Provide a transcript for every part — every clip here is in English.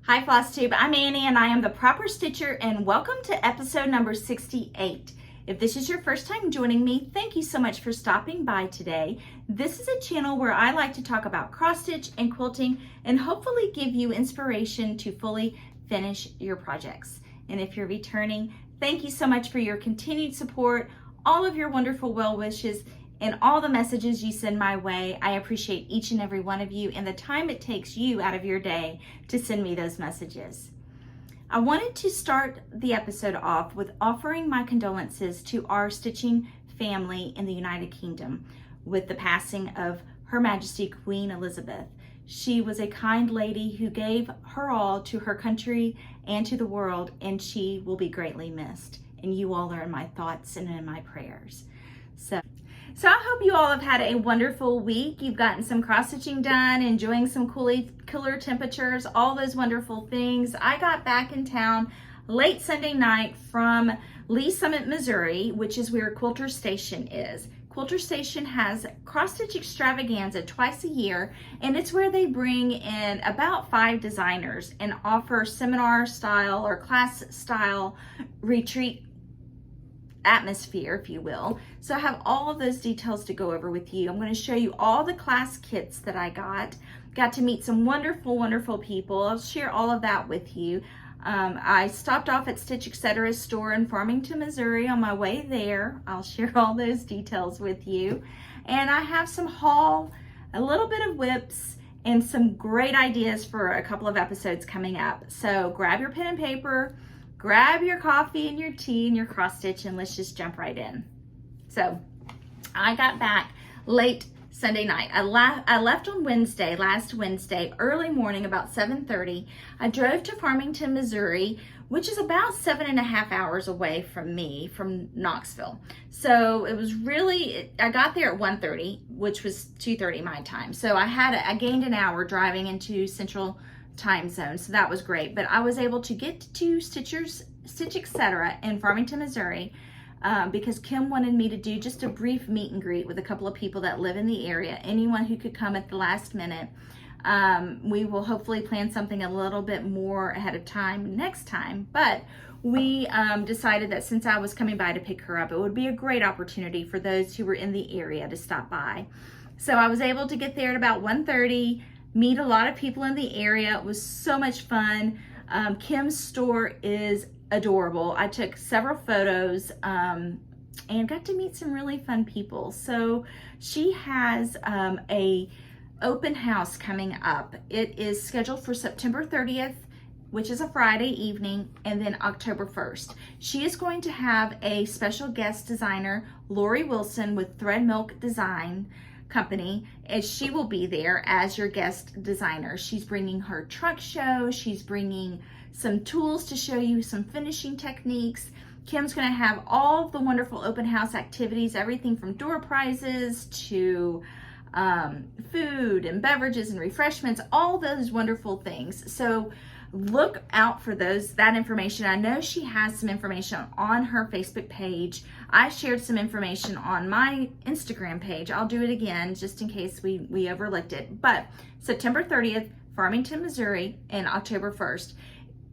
Hi Flosstube, I'm Annie and I am the Proper Stitcher, and welcome to episode number 68. If this is your first time joining me, thank you so much for stopping by today. This is a channel where I like to talk about cross stitch and quilting and hopefully give you inspiration to fully finish your projects. And if you're returning, thank you so much for your continued support, all of your wonderful well wishes, and all the messages you send my way. I appreciate each and every one of you and the time it takes you out of your day to send me those messages. I wanted to start the episode off with offering my condolences to our stitching family in the United Kingdom with the passing of Her Majesty Queen Elizabeth. She was a kind lady who gave her all to her country and to the world, and she will be greatly missed. And you all are in my thoughts and in my prayers. So I hope you all have had a wonderful week. You've gotten some cross stitching done, enjoying some cooler temperatures, all those wonderful things. I got back in town late Sunday night from Lee Summit, Missouri, which is where Quilter Station is. Quilter Station has Cross Stitch Extravaganza twice a year, and it's where they bring in about 5 designers and offer seminar style or class style retreat atmosphere, if you will. So I have all of those details to go over with you. I'm going to show you all the class kits that I got to meet some wonderful people. I'll share all of that with you. I stopped off at Stitch Etc's store in Farmington, Missouri on my way there. I'll share all those details with you. And I have some haul, a little bit of whips, and some great ideas for a couple of episodes coming up. So grab your pen and paper, grab your coffee and your tea and your cross stitch, and let's just jump right in. So I got back late Sunday night. I left on last Wednesday, early morning, about 7:30. I drove to Farmington, Missouri, which is about 7.5 hours away from me, from Knoxville. So it was really, I got there at 1:30, which was 2:30 my time. So I gained an hour driving into Central time zone, so that was great. But I was able to get to Stitch Etc. in Farmington, Missouri, because Kim wanted me to do just a brief meet and greet with a couple of people that live in the area, anyone who could come at the last minute. We will hopefully plan something a little bit more ahead of time next time, but we decided that since I was coming by to pick her up, it would be a great opportunity for those who were in the area to stop by. So I was able to get there at about 1:30, meet a lot of people in the area. It was so much fun. Kim's store is adorable. I took several photos and got to meet some really fun people. So she has a open house coming up. It is scheduled for September 30th, which is a Friday evening, and then October 1st. She is going to have a special guest designer, Lori Wilson with Thread Milk Design Company, and she will be there as your guest designer. She's bringing her truck show. She's bringing some tools to show you some finishing techniques. Kim's going to have all of the wonderful open house activities, everything from door prizes to food and beverages and refreshments, all those wonderful things. So look out for that information. I know she has some information on her Facebook page. I shared some information on my Instagram page. I'll do it again just in case we overlooked it. But September 30th, Farmington, Missouri, and October 1st.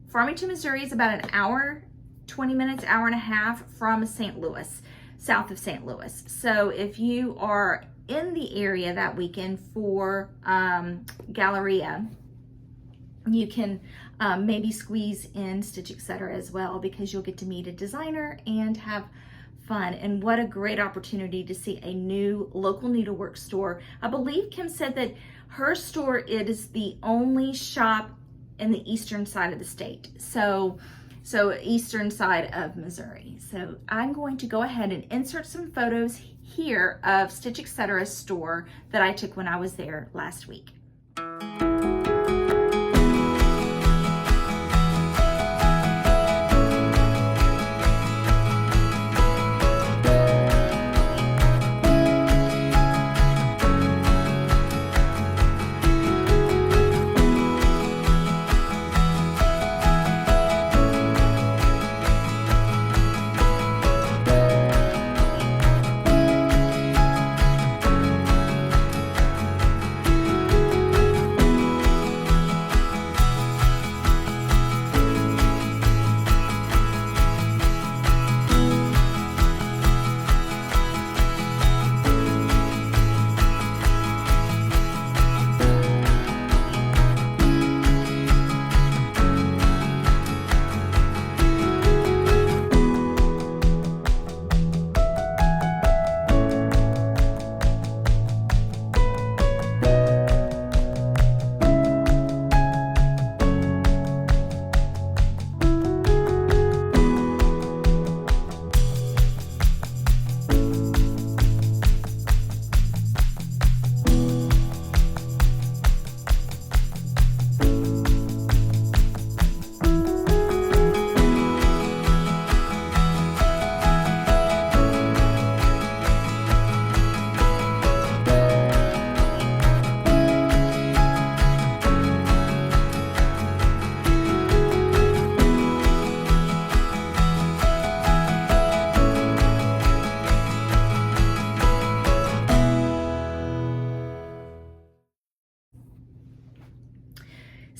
Farmington, Missouri is about an hour, 20 minutes, hour and a half from St. Louis, south of St. Louis. So if you are in the area that weekend for Galleria, you can maybe squeeze in Stitch Etc. as well, because you'll get to meet a designer and have fun. And what a great opportunity to see a new local needlework store. I believe Kim said that her store is the only shop in the eastern side of the state. So eastern side of Missouri. So I'm going to go ahead and insert some photos here of Stitch Etc's store that I took when I was there last week.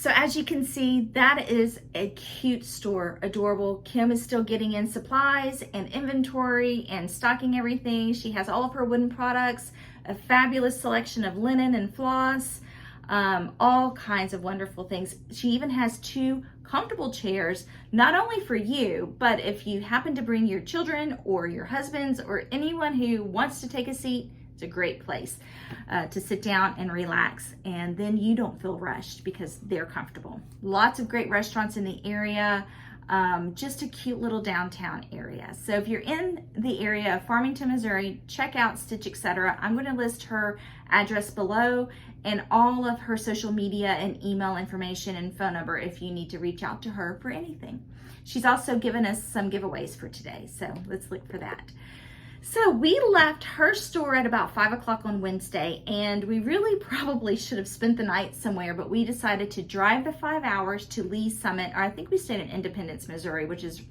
So as you can see, that is a cute store, adorable. Kim is still getting in supplies and inventory and stocking everything. She has all of her wooden products, a fabulous selection of linen and floss, all kinds of wonderful things. She even has 2 comfortable chairs, not only for you, but if you happen to bring your children or your husbands or anyone who wants to take a seat, it's a great place to sit down and relax, and then you don't feel rushed because they're comfortable. Lots of great restaurants in the area, just a cute little downtown area. So if you're in the area of Farmington, Missouri, check out Stitch Etc. I'm going to list her address below and all of her social media and email information and phone number if you need to reach out to her for anything. She's also given us some giveaways for today, so let's look for that. So we left her store at about 5 o'clock on Wednesday, and we really probably should have spent the night somewhere, but we decided to drive the 5 hours to Lee Summit, or I think we stayed in Independence, Missouri, which is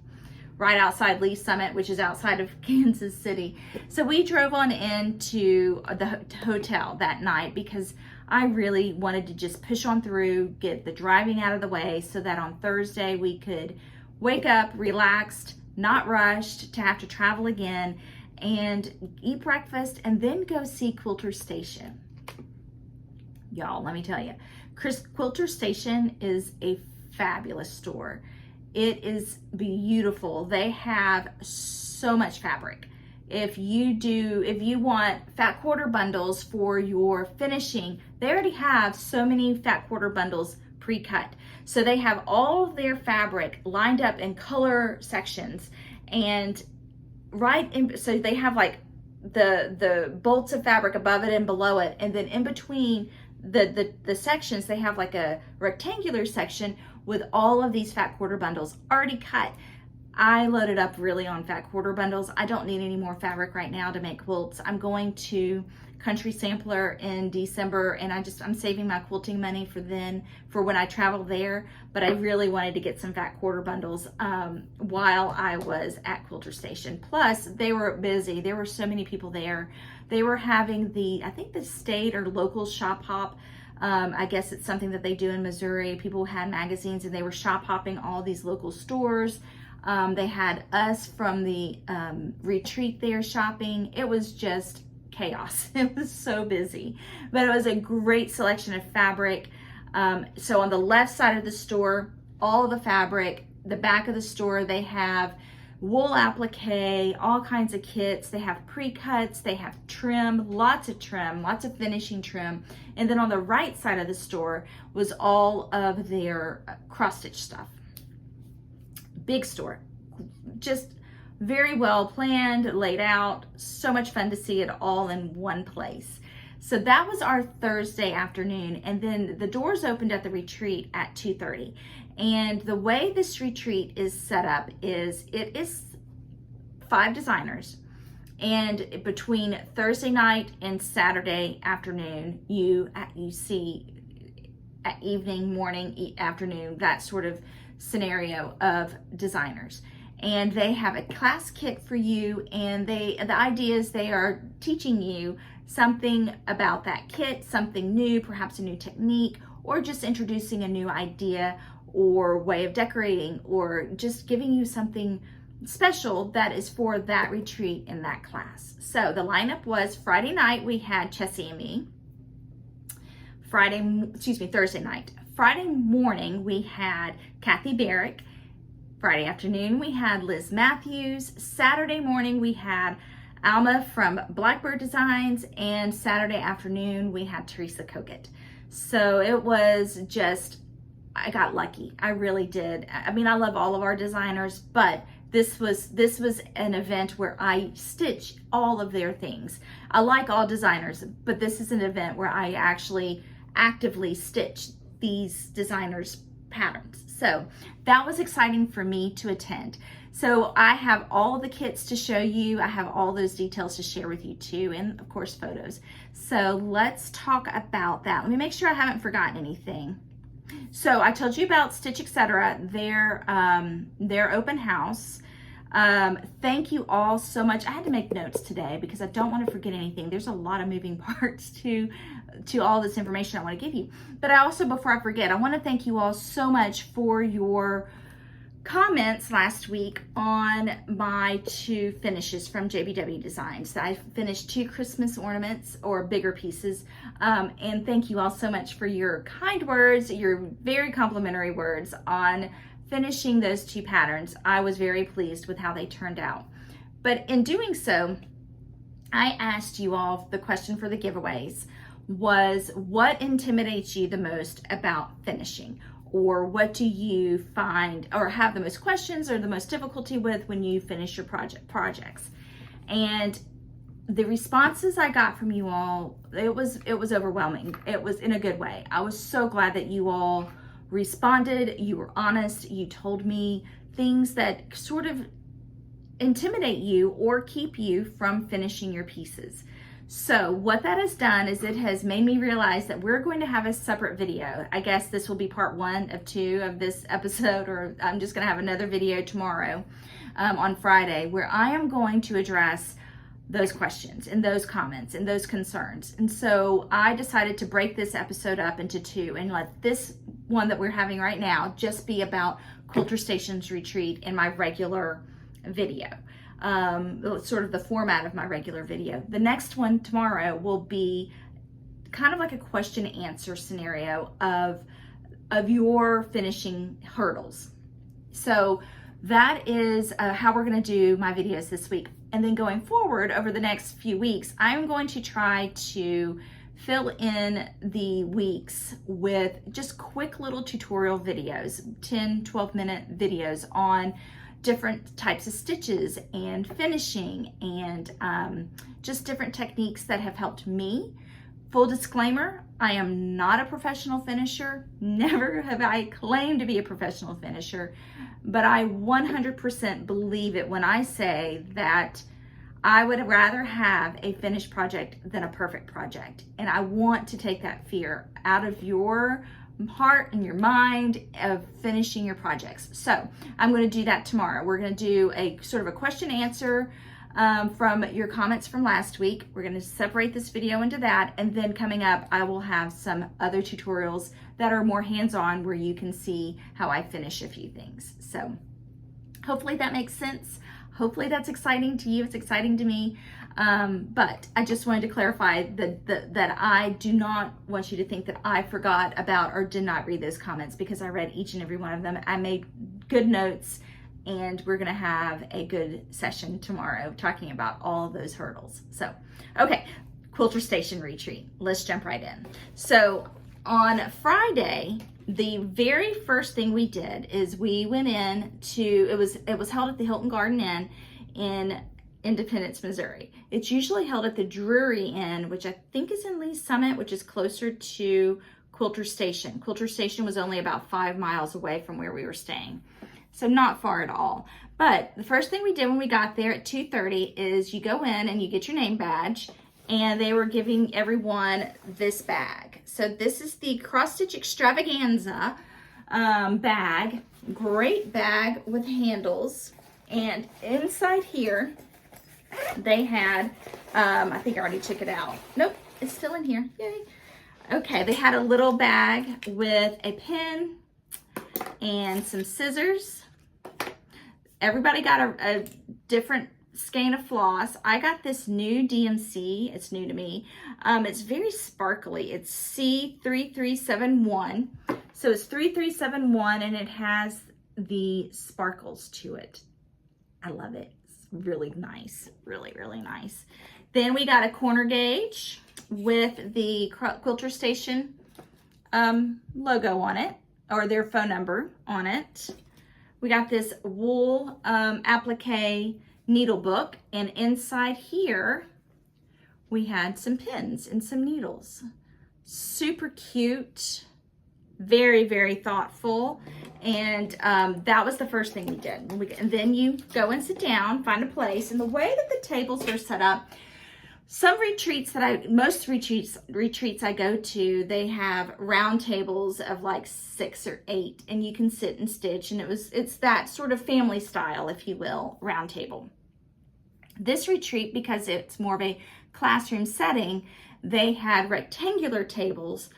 right outside Lee Summit, which is outside of Kansas City. So we drove on into the hotel that night because I really wanted to just push on through, get the driving out of the way so that on Thursday we could wake up relaxed, not rushed to have to travel again, and eat breakfast and then go see Quilter Station. Y'all, let me tell you, Quilter Station is a fabulous store. It is beautiful. They have so much fabric. If you want fat quarter bundles for your finishing, they already have so many fat quarter bundles pre-cut. So they have all of their fabric lined up in color sections, and so they have like the bolts of fabric above it and below it, and then in between the sections they have like a rectangular section with all of these fat quarter bundles already cut. I loaded up really on fat quarter bundles. I don't need any more fabric right now to make quilts. I'm going to Country Sampler in December, and I'm saving my quilting money for when I travel there, but I really wanted to get some fat quarter bundles while I was at Quilter Station. Plus, they were busy. There were so many people there. They were having I think the state or local shop hop. I guess it's something that they do in Missouri. People had magazines and they were shop hopping all these local stores. They had us from the retreat there shopping. It was just chaos. It was so busy, but it was a great selection of fabric. So on the left side of the store, all of the fabric. The back of the store, they have wool applique, all kinds of kits. They have pre-cuts, they have trim, lots of finishing trim. And then on the right side of the store was all of their cross stitch stuff. Big store, just very well planned, laid out, so much fun to see it all in one place. So that was our Thursday afternoon, and then the doors opened at the retreat at 2:30. And the way this retreat is set up is it is 5 designers, and between Thursday night and Saturday afternoon, you see at evening, morning, afternoon, that sort of scenario of designers. And they have a class kit for you, and the idea is they are teaching you something about that kit, something new, perhaps a new technique, or just introducing a new idea or way of decorating, or just giving you something special that is for that retreat in that class. So the lineup was Friday night we had Chessie and me. Thursday night. Friday morning we had Kathy Barrick. Friday afternoon we had Liz Mathews. Saturday morning we had Alma from Blackbird Designs, and Saturday afternoon we had Teresa Kogan. So it was just, I got lucky. I really did. I mean, I love all of our designers, but this was an event where I stitch all of their things. I like all designers, but this is an event where I actually actively stitch these designers' patterns. So that was exciting for me to attend. So I have all the kits to show you. I have all those details to share with you too, and of course photos. So let's talk about that. Let me make sure I haven't forgotten anything. So I told you about Stitch Etc., their open house. Thank you all so much. I had to make notes today because I don't want to forget anything. There's a lot of moving parts to all this information I want to give you. But I also, before I forget, I want to thank you all so much for your comments last week on my 2 finishes from JBW Designs. I finished 2 Christmas ornaments, or bigger pieces, and thank you all so much for your kind words, your very complimentary words on finishing those 2 patterns. I was very pleased with how they turned out. But in doing so, I asked you all, the question for the giveaways was, what intimidates you the most about finishing? Or what do you find or have the most questions or the most difficulty with when you finish your projects? And the responses I got from you all, it was overwhelming. It was in a good way. I was so glad that you all responded. You were honest. You told me things that sort of intimidate you or keep you from finishing your pieces. So what that has done is it has made me realize that we're going to have a separate video. I guess this will be part 1 of 2 of this episode, or I'm just going to have another video tomorrow on Friday, where I am going to address those questions and those comments and those concerns. And so I decided to break this episode up into 2 and let this one that we're having right now just be about Quilter Station's retreat in my regular video. Sort of the format of my regular video. The next one tomorrow will be kind of like a question and answer scenario of your finishing hurdles. So that is how we're going to do my videos this week. And then going forward over the next few weeks, I'm going to try to fill in the weeks with just quick little tutorial videos, 10, 12-minute videos on different types of stitches and finishing and just different techniques that have helped me. Full disclaimer, I am not a professional finisher. Never have I claimed to be a professional finisher, but I 100% believe it when I say that I would rather have a finished project than a perfect project. And I want to take that fear out of your heart and your mind of finishing your projects. So I'm going to do that tomorrow. We're going to do a sort of a question answer from your comments from last week. We're going to separate this video into that, and then coming up I will have some other tutorials that are more hands-on where you can see how I finish a few things. So hopefully that makes sense. Hopefully that's exciting to you. It's exciting to me. But I just wanted to clarify that I do not want you to think that I forgot about or did not read those comments, because I read each and every one of them. I made good notes, and we're going to have a good session tomorrow talking about all of those hurdles. So, okay, Quilter Station Retreat. Let's jump right in. So on Friday, the very first thing we did is we went in to, it was held at the Hilton Garden Inn in Independence, Missouri. It's usually held at the Drury Inn, which I think is in Lee's Summit, which is closer to Quilter Station. Quilter Station was only about 5 miles away from where we were staying, so not far at all. But the first thing we did when we got there at 2:30 is you go in and you get your name badge, and they were giving everyone this bag. So this is the Cross Stitch Extravaganza bag. Great bag with handles. And inside here, they had, I think I already took it out. Nope, it's still in here. Yay. Okay, they had a little bag with a pen and some scissors. Everybody got a different skein of floss. I got this new DMC. It's new to me. It's very sparkly. It's C3371. So it's 3371, and it has the sparkles to it. I love it. It's really nice. Really, really nice. Then we got a corner gauge with the Quilter Station logo on it, or their phone number on it. We got this wool applique needle book, and inside here we had some pins and some needles. Super cute, very, very thoughtful. And that was the first thing we did. And then you go and sit down, find a place, and the way that the tables are set up, Some retreats most retreats I go to, they have round tables of like 6 or 8, and you can sit and stitch, and it's that sort of family style, if you will, round table. This retreat, because it's more of a classroom setting, they had rectangular tables,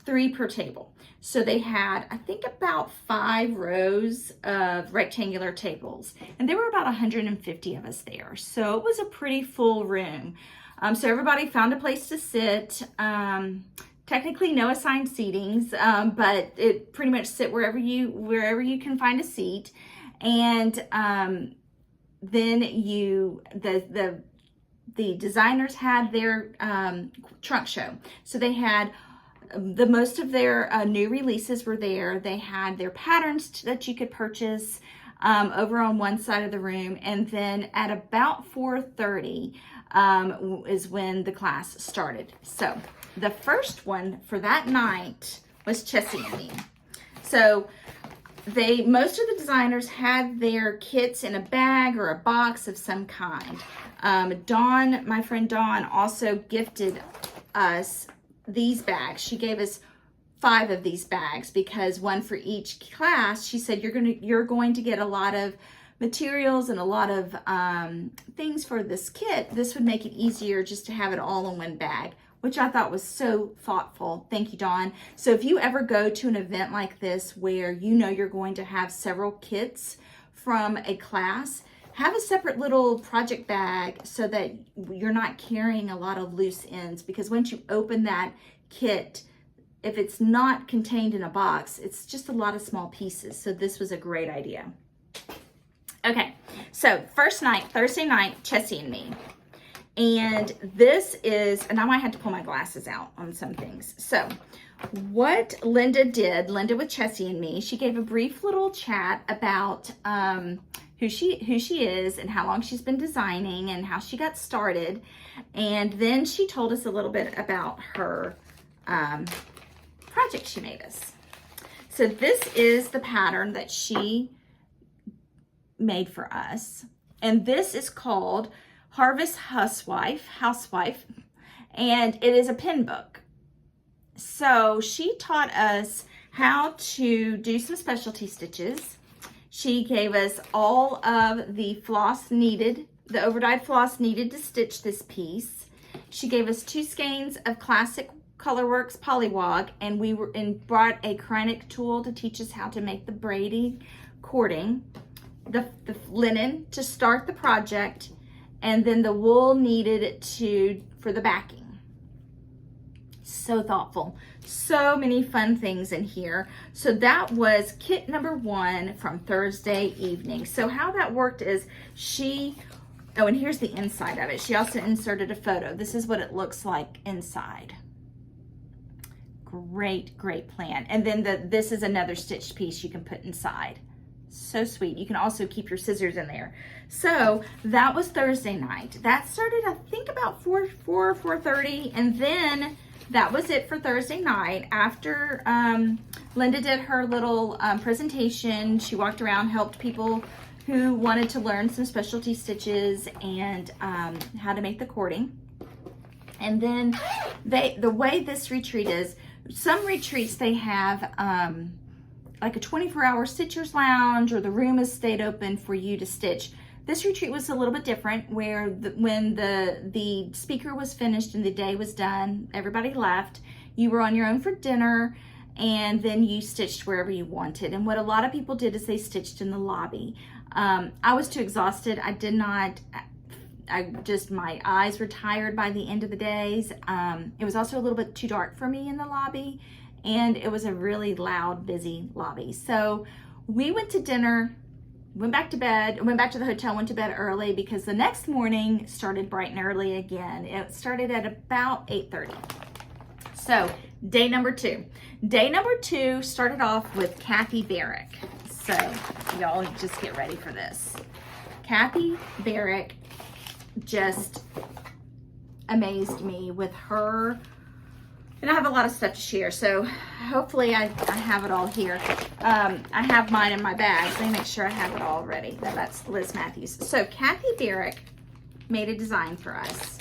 3 per table. So they had, I think, about 5 rows of rectangular tables, and there were about 150 of us there. So it was a pretty full room. So everybody found a place to sit. Technically no assigned seatings, but it pretty much sit wherever you can find a seat. And then the designers had their trunk show. So they had most of their new releases were there. They had their patterns that you could purchase over on one side of the room, and then at about 4:30 is when the class started. So the first one for that night was Chessie and me. So most of the designers had their kits in a bag or a box of some kind. Dawn, my friend Dawn, also gifted us these bags. She gave us 5 of these bags, because one for each class. She said you're going to get a lot of materials and a lot of things for this kit. This would make it easier just to have it all in one bag, which I thought was so thoughtful. Thank you, Dawn. So if you ever go to an event like this where you know you're going to have several kits from a class, have a separate little project bag so that you're not carrying a lot of loose ends, because once you open that kit, if it's not contained in a box, it's just a lot of small pieces. So this was a great idea. Okay, so first night, Thursday night, Chessie and me. And this is, and I might have to pull my glasses out on some things. So what Linda did, Linda with Chessie and me, she gave a brief little chat about who she is and how long she's been designing and how she got started. And then she told us a little bit about her project she made us. So this is the pattern that she made for us, and this is called Harvest Housewife, and it is a pin book. So she taught us how to do some specialty stitches. She gave us all of the floss needed, the overdyed floss needed to stitch this piece. She gave us 2 skeins of classic Colorworks Polywog, and brought a Kreinik tool to teach us how to make the braiding cording, the linen to start the project, and then the wool needed for the backing. So thoughtful. So many fun things in here. So that was kit number 1 from Thursday evening. So how that worked is oh, and here's the inside of it. She also inserted a photo. This is what it looks like inside. Great plan. And then this is another stitched piece you can put inside. So sweet. You can also keep your scissors in there. So that was Thursday night. That started, I think, about 4:30, and then that was it for Thursday night. After Linda did her little presentation, she walked around, helped people who wanted to learn some specialty stitches and how to make the cording. And then the way this retreat is, some retreats they have like a 24-hour stitcher's lounge, or the room is stayed open for you to stitch. This retreat was a little bit different, where when the speaker was finished and the day was done, everybody left, you were on your own for dinner, and then you stitched wherever you wanted. And what a lot of people did is they stitched in the lobby. I was too exhausted. My eyes were tired by the end of the days. It was also a little bit too dark for me in the lobby, and it was a really loud, busy lobby. So we went to dinner, went back to bed, went back to the hotel, went to bed early, because the next morning started bright and early again. It started at about 8:30. So day number 2. Day number 2 started off with Kathy Barrick. So y'all just get ready for this. Kathy Barrick just amazed me with her, and I have a lot of stuff to share, so hopefully I have it all here. I have mine in my bag. Let me make sure I have it all ready. That's Liz Mathews. So Kathy Barrick made a design for us,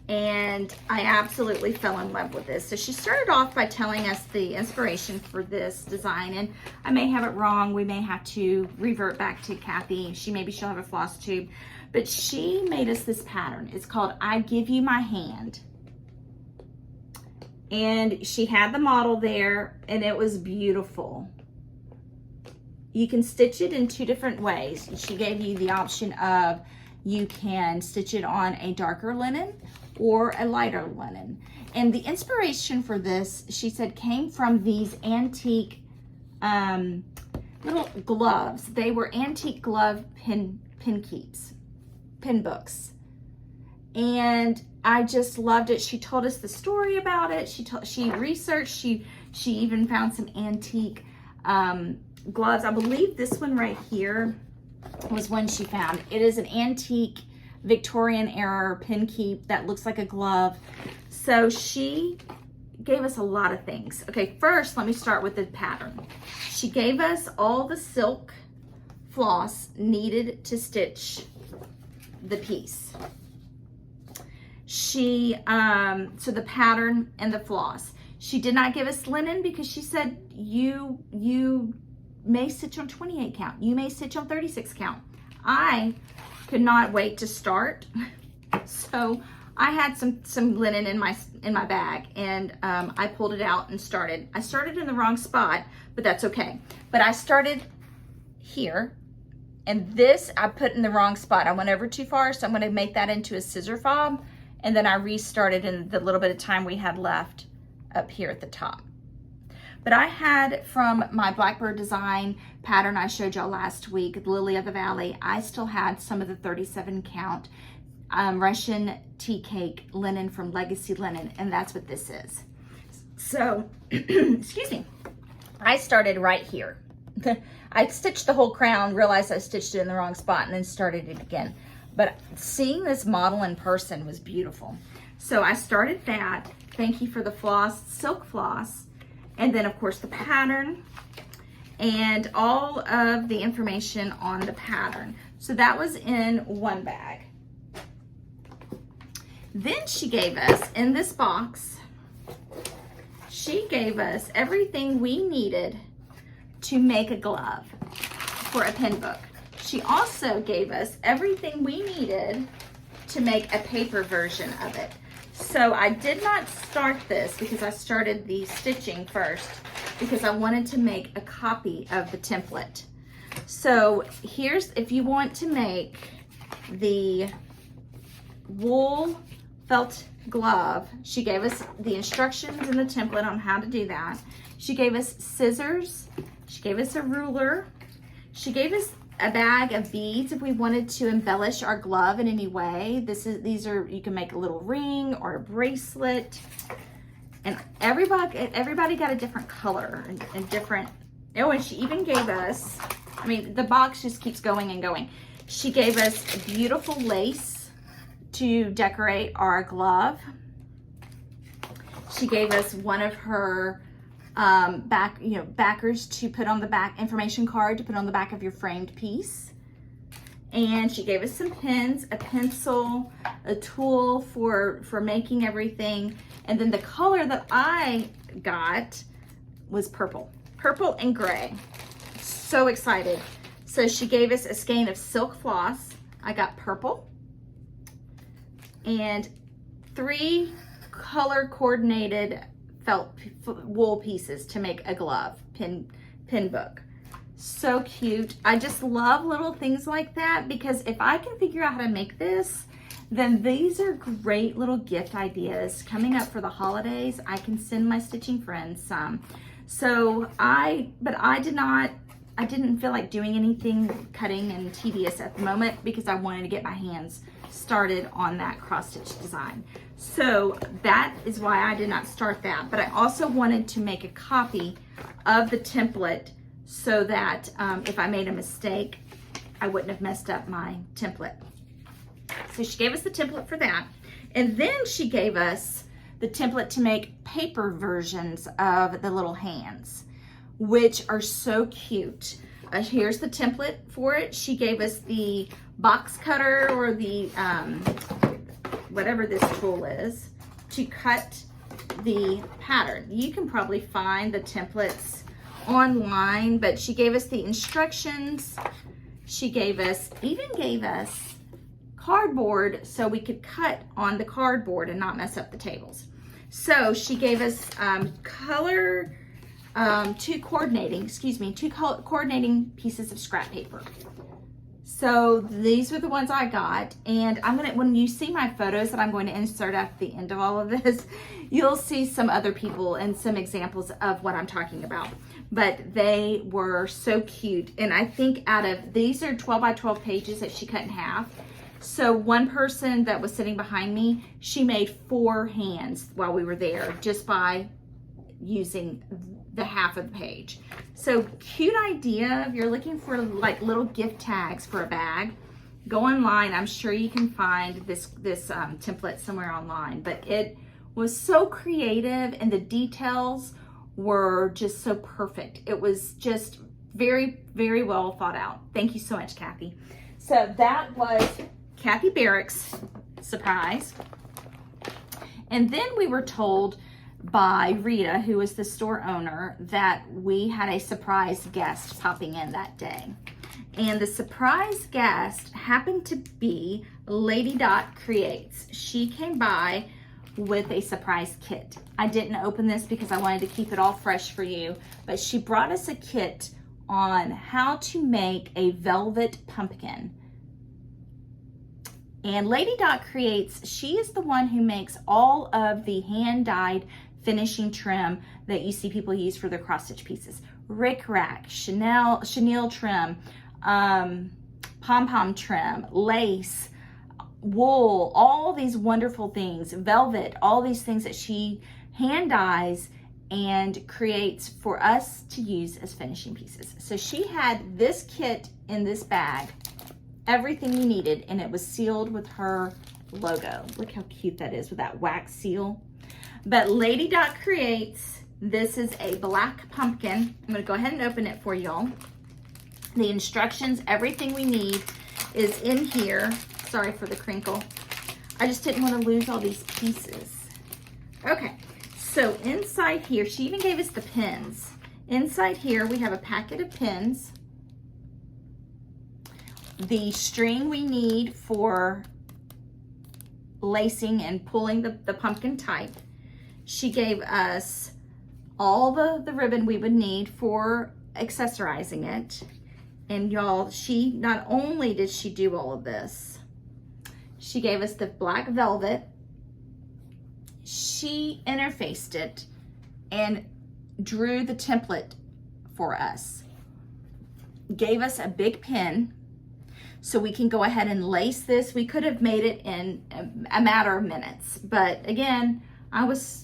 and I absolutely fell in love with this. So she started off by telling us the inspiration for this design, and I may have it wrong. We may have to revert back to Kathy. Maybe she'll have a floss tube, but she made us this pattern. It's called I Give You My Hand. And she had the model there, and it was beautiful. You can stitch it in 2 different ways. She gave you the option of you can stitch it on a darker linen or a lighter linen. And the inspiration for this, she said, came from these antique little gloves. They were antique glove pin books. And I just loved it. She told us the story about it. She researched, she even found some antique gloves. I believe this one right here was one she found. It is an antique Victorian era pin keep that looks like a glove. So she gave us a lot of things. Okay, first let me start with the pattern. She gave us all the silk floss needed to stitch the piece. So the pattern and the floss. She did not give us linen because she said you may stitch on 28 count. You may stitch on 36 count. I could not wait to start. So I had some linen in my bag, and I pulled it out and started. I started in the wrong spot, but that's okay. But I started here, and this I put in the wrong spot. I went over too far, so I'm going to make that into a scissor fob, and then I restarted in the little bit of time we had left up here at the top. But I had from my Blackbird design pattern I showed y'all last week, Lily of the Valley, I still had some of the 37 count Russian tea cake linen from Legacy Linen, and that's what this is. So, excuse me, I started right here. I stitched the whole crown, realized I stitched it in the wrong spot, and then started it again. But seeing this model in person was beautiful. So I started that. Thank you for the floss, silk floss. And then of course the pattern and all of the information on the pattern. So that was in one bag. Then she gave us, in this box, she gave us everything we needed to make a glove for a pin book. She also gave us everything we needed to make a paper version of it. So I did not start this because I started the stitching first because I wanted to make a copy of the template. So here's, if you want to make the wool felt glove, she gave us the instructions and the template on how to do that. She gave us scissors, she gave us a ruler, she gave us a bag of beads if we wanted to embellish our glove in any way. These are, you can make a little ring or a bracelet. And everybody got a different color and different, oh, and she even gave us, I mean, the box just keeps going and going. She gave us beautiful lace to decorate our glove. She gave us one of her backers to put on the back, information card to put on the back of your framed piece. And she gave us some pins, a pencil, a tool for making everything. And then the color that I got was purple and gray. So excited. So she gave us a skein of silk floss. I got purple and 3 color coordinated felt wool pieces to make a glove pin book. So cute. I just love little things like that because if I can figure out how to make this, then these are great little gift ideas coming up for the holidays. I can send my stitching friends some. So I didn't feel like doing anything cutting and tedious at the moment because I wanted to get my hands started on that cross stitch design. So that is why I did not start that, but I also wanted to make a copy of the template so that if I made a mistake, I wouldn't have messed up my template. So she gave us the template for that. And then she gave us the template to make paper versions of the little hands, which are so cute. Here's the template for it. She gave us the box cutter or the whatever this tool is, to cut the pattern. You can probably find the templates online, but she gave us the instructions. She even gave us cardboard so we could cut on the cardboard and not mess up the tables. So she gave us two coordinating pieces of scrap paper. So these are the ones I got, and when you see my photos that I'm going to insert at the end of all of this, you'll see some other people and some examples of what I'm talking about. But they were so cute, and I think these are 12 by 12 pages that she cut in half. So one person that was sitting behind me, she made 4 hands while we were there just by using the half of the page. So cute idea. If you're looking for like little gift tags for a bag, go online. I'm sure you can find this template somewhere online, but it was so creative and the details were just so perfect. It was just very, very well thought out. Thank you so much, Kathy. So that was Kathy Barrick's surprise. And then we were told by Rita, who is the store owner, that we had a surprise guest popping in that day. And the surprise guest happened to be Lady Dot Creates. She came by with a surprise kit. I didn't open this because I wanted to keep it all fresh for you, but she brought us a kit on how to make a velvet pumpkin. And Lady Dot Creates, she is the one who makes all of the hand-dyed finishing trim that you see people use for their cross-stitch pieces. Rick Rack, chenille trim, pom-pom trim, lace, wool, all these wonderful things, velvet, all these things that she hand dyes and creates for us to use as finishing pieces. So she had this kit in this bag, everything you needed, and it was sealed with her logo. Look how cute that is with that wax seal. But Lady Dot Creates, this is a black pumpkin. I'm gonna go ahead and open it for y'all. The instructions, everything we need is in here. Sorry for the crinkle. I just didn't want to lose all these pieces. Okay, so inside here, she even gave us the pins. Inside here, we have a packet of pins. The string we need for lacing and pulling the pumpkin tight. She gave us all the ribbon we would need for accessorizing it. And y'all, she not only did she do all of this, she gave us the black velvet. She interfaced it and drew the template for us. Gave us a big pin so we can go ahead and lace this. We could have made it in a matter of minutes, but again, I was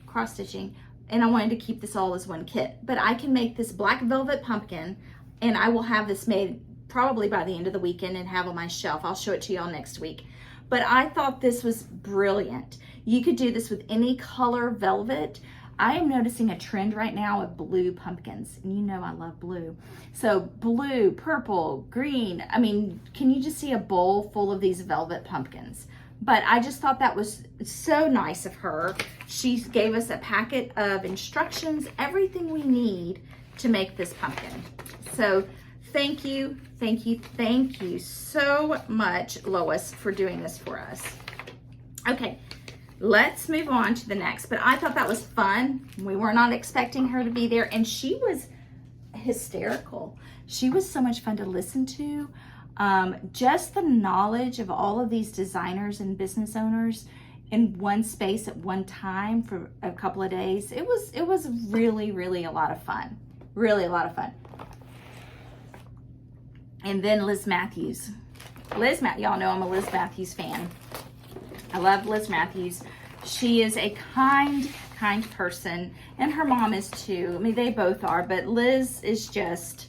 cross-stitching and I wanted to keep this all as one kit. But I can make this black velvet pumpkin, and I will have this made probably by the end of the weekend and have on my shelf. I'll show it to y'all next week. But I thought this was brilliant. You could do this with any color velvet. I am noticing a trend right now of blue pumpkins, and you know I love blue. So blue, purple, green. I mean, can you just see a bowl full of these velvet pumpkins? But I just thought that was so nice of her. She gave us a packet of instructions, everything we need to make this pumpkin. So thank you so much, Lois, for doing this for us. Okay, let's move on to the next. But I thought that was fun. We were not expecting her to be there, and she was hysterical. She was so much fun to listen to. Just the knowledge of all of these designers and business owners in one space at one time for a couple of days. It was really, really a lot of fun. Really a lot of fun. And then Liz Mathews. Y'all know I'm a Liz Mathews fan. I love Liz Mathews. She is a kind person, and her mom is too. I mean, they both are, but Liz is just,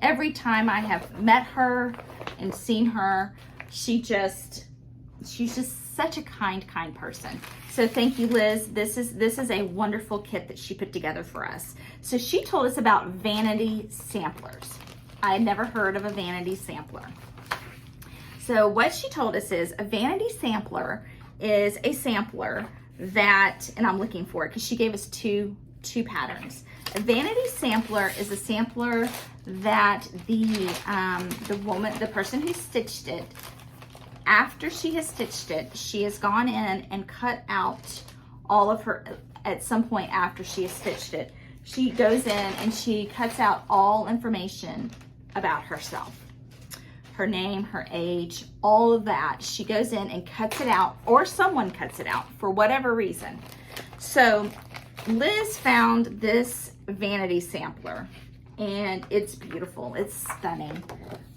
every time I have met her and seen her, she's just such a kind person. So thank you, Liz. This is a wonderful kit that she put together for us. So she told us about Vanity Samplers. I had never heard of a Vanity Sampler. So what she told us is a Vanity Sampler is a sampler that, and I'm looking for it because she gave us two patterns. A Vanity Sampler is a sampler that the person who stitched it, after she has stitched it, she has gone in and cut out all of her, at some point after she has stitched it, she goes in and she cuts out all information about herself. Her name, her age, all of that. She goes in and cuts it out, or someone cuts it out for whatever reason. So Liz found this Vanity Sampler and it's beautiful, it's stunning.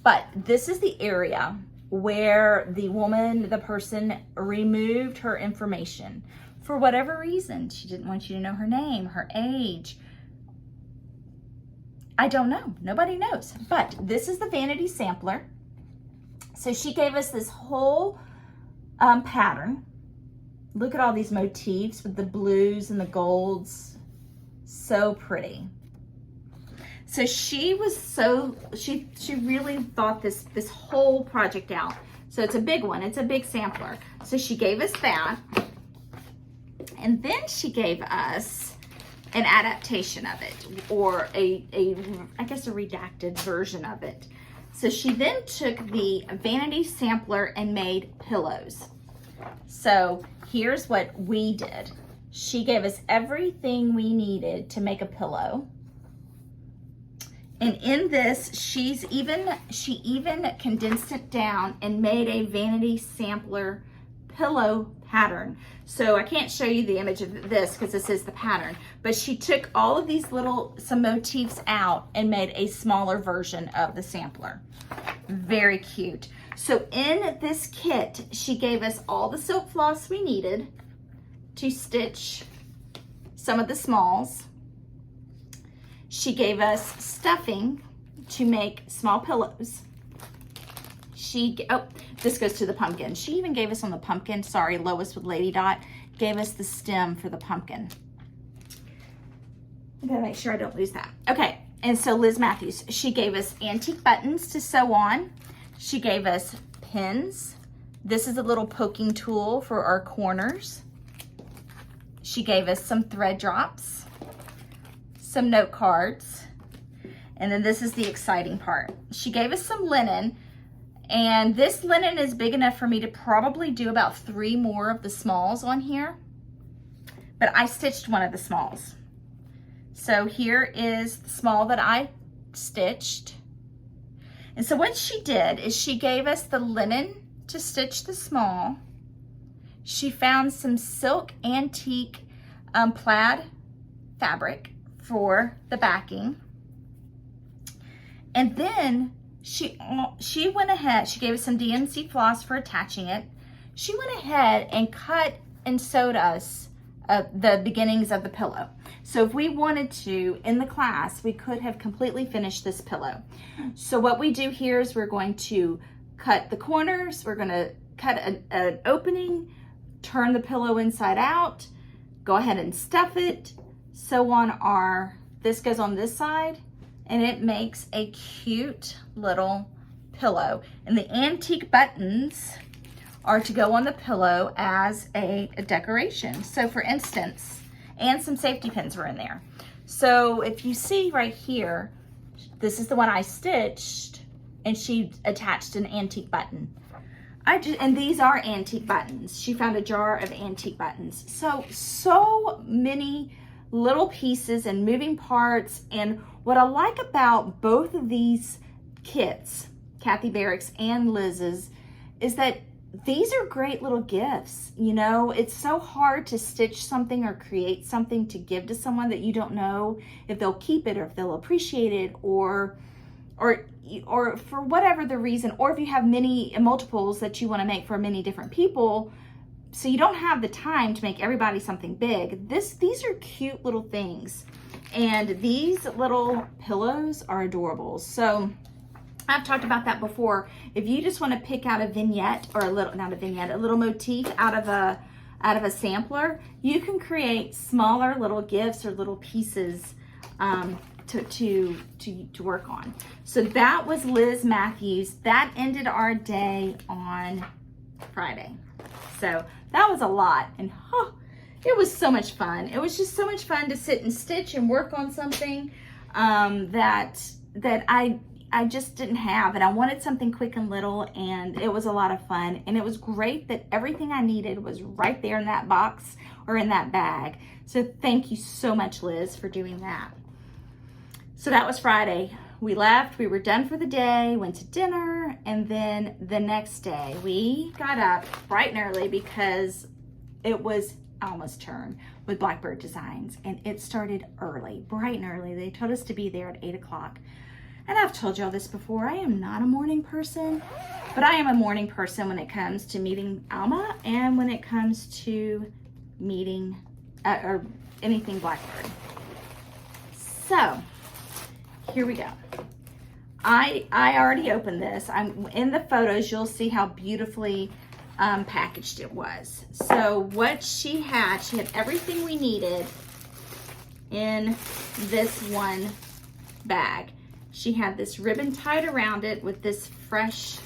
But this is the area where the person removed her information for whatever reason. She didn't want you to know her name, her age. I don't know, nobody knows. But this is the Vanity Sampler. So she gave us this whole pattern. Look at all these motifs with the blues and the golds. So pretty. So she really thought this whole project out. So it's a big one, it's a big sampler. So she gave us that. And then she gave us an adaptation of it, or I guess a redacted version of it. So she then took the Vanity Sampler and made pillows. So here's what we did. She gave us everything we needed to make a pillow. And in this, she even condensed it down and made a Vanity Sampler pillow pattern. So I can't show you the image of this because this is the pattern, but she took all of these some motifs out and made a smaller version of the sampler. Very cute. So in this kit, she gave us all the silk floss we needed to stitch some of the smalls. She gave us stuffing to make small pillows. This goes to the pumpkin. She even gave us on the pumpkin, sorry, Lois with Lady Dot, gave us the stem for the pumpkin. I gotta make sure I don't lose that. Okay, and so Liz Mathews, she gave us antique buttons to sew on. She gave us pins. This is a little poking tool for our corners. She gave us some thread drops, some note cards, and then this is the exciting part. She gave us some linen, and this linen is big enough for me to probably do about 3 more of the smalls on here, but I stitched one of the smalls. So here is the small that I stitched. And so what she did is she gave us the linen to stitch the small. She found some silk antique plaid fabric for the backing. And then she went ahead, she gave us some DMC floss for attaching it. She went ahead and cut and sewed us the beginnings of the pillow. So if we wanted to, in the class, we could have completely finished this pillow. So what we do here is we're going to cut the corners, we're gonna cut an opening, turn the pillow inside out, go ahead and stuff it, sew on this goes on this side, and it makes a cute little pillow. And the antique buttons are to go on the pillow as a decoration. So for instance, and some safety pins were in there. So if you see right here, this is the one I stitched, and she attached an antique button. And these are antique buttons. She found a jar of antique buttons. So many little pieces and moving parts. And what I like about both of these kits, Kathy Barrick's and Liz's, is that these are great little gifts. You know, it's so hard to stitch something or create something to give to someone that you don't know if they'll keep it or if they'll appreciate it, or for whatever the reason, or if you have many multiples that you want to make for many different people, so you don't have the time to make everybody something big. These are cute little things, and these little pillows are adorable. So I've talked about that before. If you just want to pick out a vignette, or a little motif out of a sampler, you can create smaller little gifts or little pieces to work on. So that was Liz Mathews. That ended our day on Friday. So that was a lot. And it was so much fun. It was just so much fun to sit and stitch and work on something that I just didn't have, and I wanted something quick and little, and it was a lot of fun. And it was great that everything I needed was right there in that box or in that bag. So thank you so much, Liz, for doing that. So that was Friday. We left, we were done for the day, went to dinner, and then the next day we got up bright and early because it was almost turn with Blackbird Designs, and it started early, bright and early. They told us to be there at 8 o'clock. And I've told y'all this before, I am not a morning person, but I am a morning person when it comes to meeting Alma and when it comes to meeting or anything Blackbird. So here we go. I already opened this. I'm in the photos, you'll see how beautifully packaged it was. So what she had everything we needed in this one bag. She had this ribbon tied around it with this fresh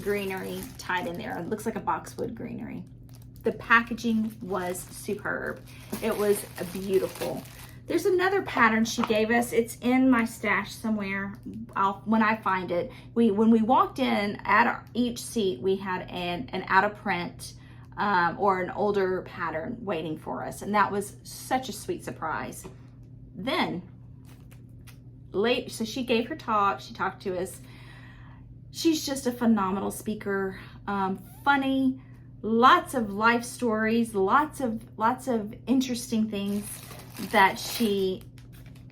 greenery tied in there. It looks like a boxwood greenery. The packaging was superb. It was beautiful. There's another pattern she gave us. It's in my stash somewhere. When I find it. When we walked in, at each seat, we had an out of print or an older pattern waiting for us. And that was such a sweet surprise. Then, so she gave her talk. She talked to us. She's just a phenomenal speaker. Funny, lots of life stories, lots of interesting things that she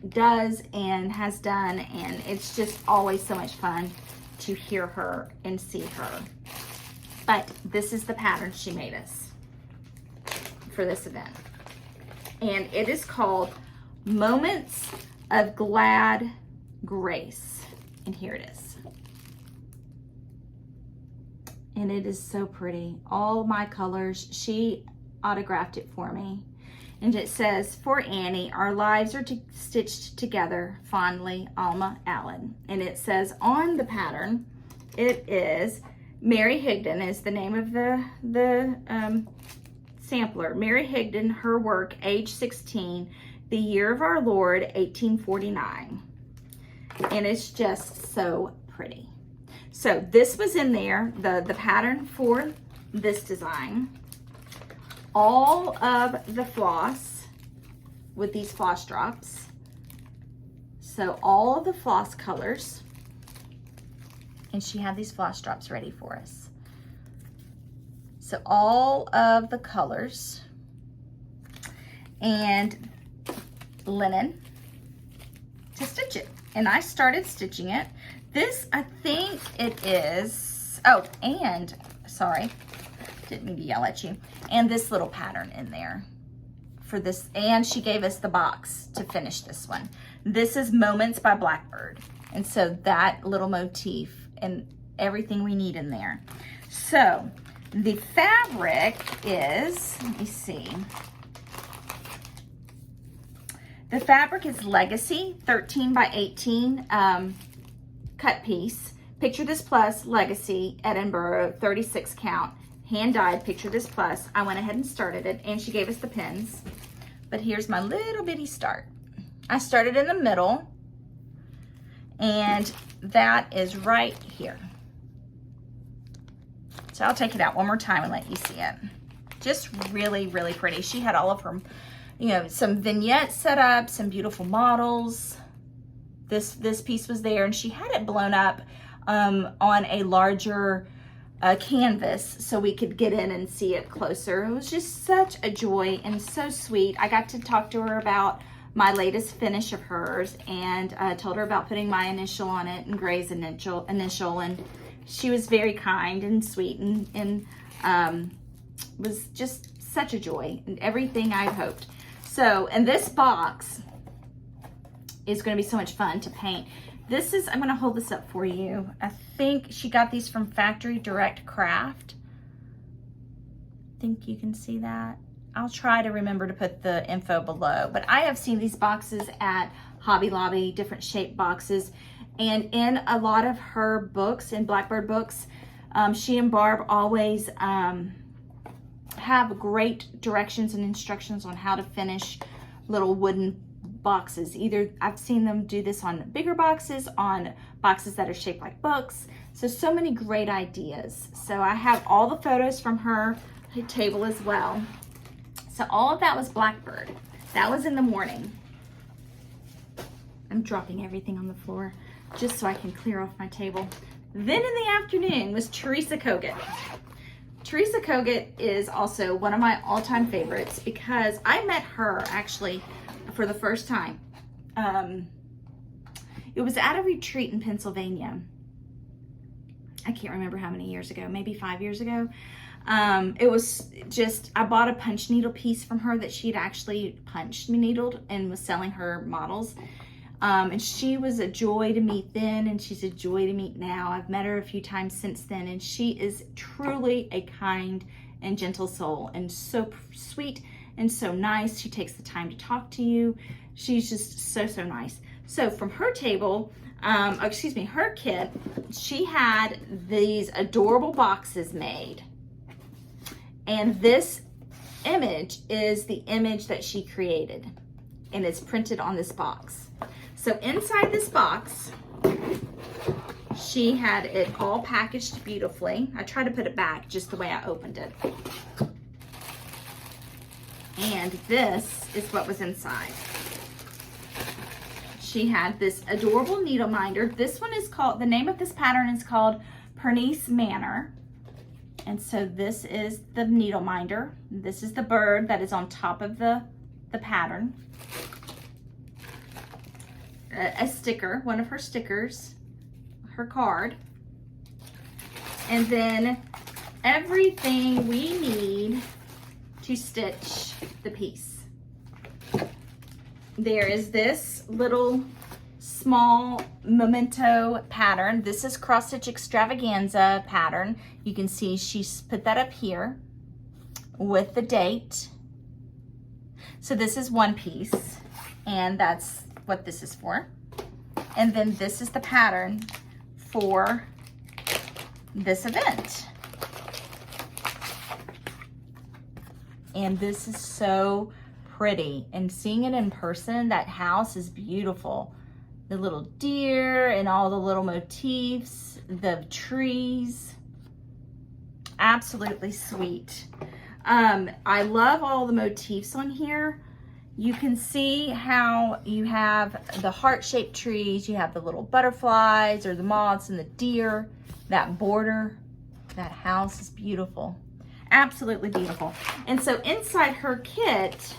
does and has done, and it's just always so much fun to hear her and see her. But this is the pattern she made us for this event, and it is called Moments of Glad Grace, and here it is. And it is so pretty. All my colors. She autographed it for me. And it says, "For Annie, our lives are stitched together. Fondly, Alma Allen." And it says on the pattern, it is Mary Higdon is the name of the sampler. Mary Higdon, her work, age 16, the year of our Lord, 1849. And it's just so pretty. So this was in there, the pattern for this design. All of the floss with these floss drops. So all of the floss colors. And she had these floss drops ready for us. So all of the colors. And linen to stitch it. And I started stitching it. This, I think it is, oh, and, sorry, didn't mean to yell at you. And this little pattern in there for this, and she gave us the box to finish this one. This is Moments by Blackbird. And so that little motif and everything we need in there. So the fabric is, let me see. The fabric is Legacy 13 by 18 cut piece. Picture This Plus Legacy Edinburgh 36 count. Hand dyed Picture This Plus. I went ahead and started it, and she gave us the pins. But here's my little bitty start. I started in the middle, and that is right here. So I'll take it out one more time and let you see it. Just really, really pretty. She had all of her, you know, some vignettes set up, some beautiful models. This piece was there, and she had it blown up on a larger canvas so we could get in and see it closer. It was just such a joy and so sweet. I got to talk to her about my latest finish of hers, and told her about putting my initial on it and Gray's initial, and she was very kind and sweet and was just such a joy and everything I'd hoped. So, and this box is going to be so much fun to paint. This is, I'm going to hold this up for you. I think she got these from Factory Direct Craft. I think you can see that. I'll try to remember to put the info below, but I have seen these boxes at Hobby Lobby, different shaped boxes, and in a lot of her books, in Blackbird books, she and Barb always have great directions and instructions on how to finish little wooden boxes. Either I've seen them do this on bigger boxes, on boxes that are shaped like books. So many great ideas. So I have all the photos from her table as well. So all of that was Blackbird. That was in the morning. I'm dropping everything on the floor just so I can clear off my table. Then in the afternoon was Teresa Kogan. Teresa Kogan is also one of my all-time favorites because I met her actually for the first time. It was at a retreat in Pennsylvania. I can't remember how many years ago, maybe 5 years ago. It was just, I bought a punch needle piece from her that she'd actually punched me needled and was selling her models. And she was a joy to meet then, and she's a joy to meet now. I've met her a few times since then, and she is truly a kind and gentle soul, and so sweet and so nice. She takes the time to talk to you. She's just so nice. So from her table, her kit, she had these adorable boxes made. And this image is the image that she created, and it's printed on this box. So inside this box, she had it all packaged beautifully. I tried to put it back just the way I opened it. And this is what was inside. She had this adorable needle minder. This one is called, the name of this pattern is called Pernice Manor. And so this is the needle minder. This is the bird that is on top of the pattern. A sticker, one of her stickers, her card, and then everything we need to stitch the piece. There is this little small memento pattern. This is Cross Stitch Extravaganza pattern. You can see she's put that up here with the date. So this is one piece, and that's what this is for. And then this is the pattern for this event. And this is so pretty, and seeing it in person, that house is beautiful. The little deer and all the little motifs, the trees, absolutely sweet. I love all the motifs on here. You can see how you have the heart-shaped trees, you have the little butterflies or the moths and the deer, that border, that house is beautiful. Absolutely beautiful. And so inside her kit,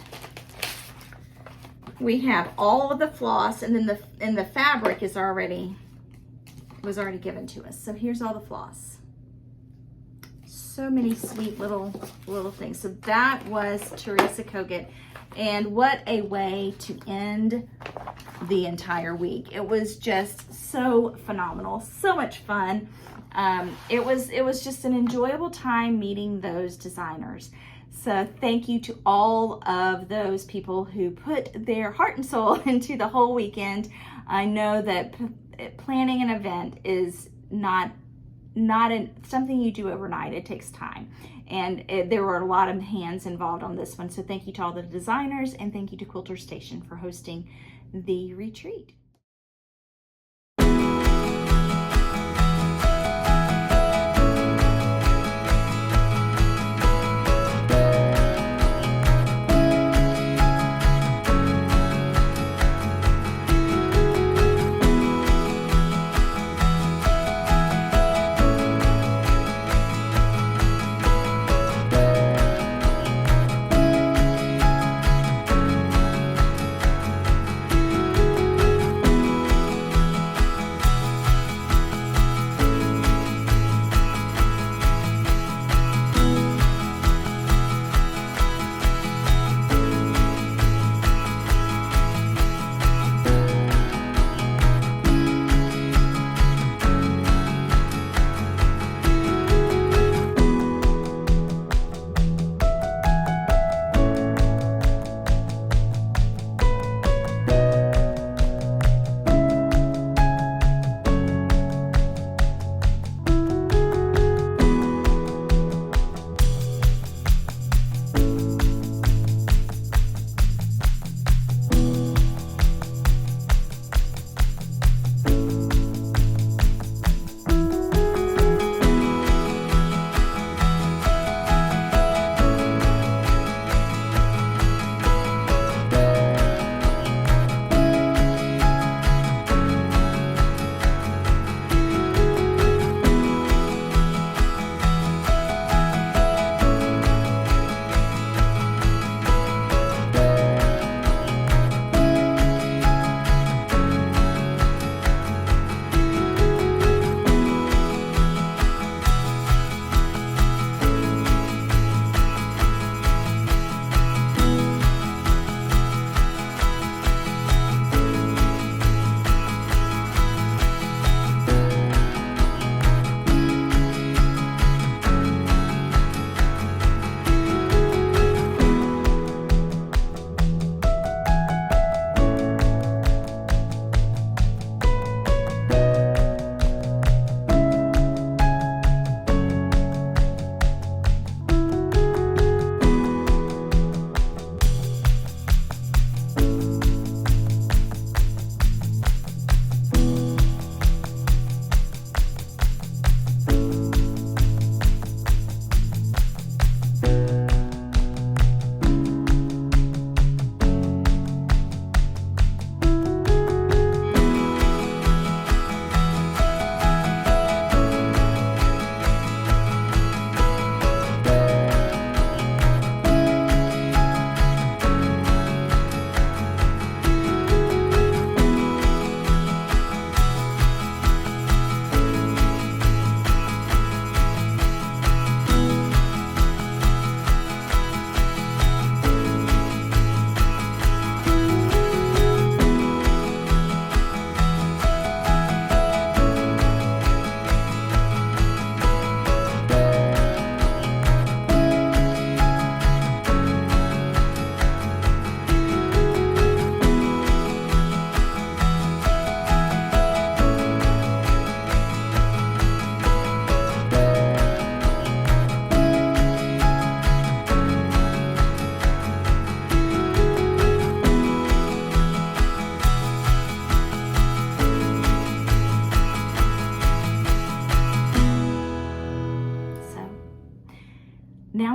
we have all of the floss, and then the fabric was already given to us. So here's all the floss. So many sweet little things. So that was Teresa Kogan. And what a way to end the entire week. It was just so phenomenal, so much fun. It was just an enjoyable time meeting those designers. So thank you to all of those people who put their heart and soul into the whole weekend. I know that planning an event is not something you do overnight. It takes time. And there were a lot of hands involved on this one. So thank you to all the designers, and thank you to Quilter Station for hosting the retreat.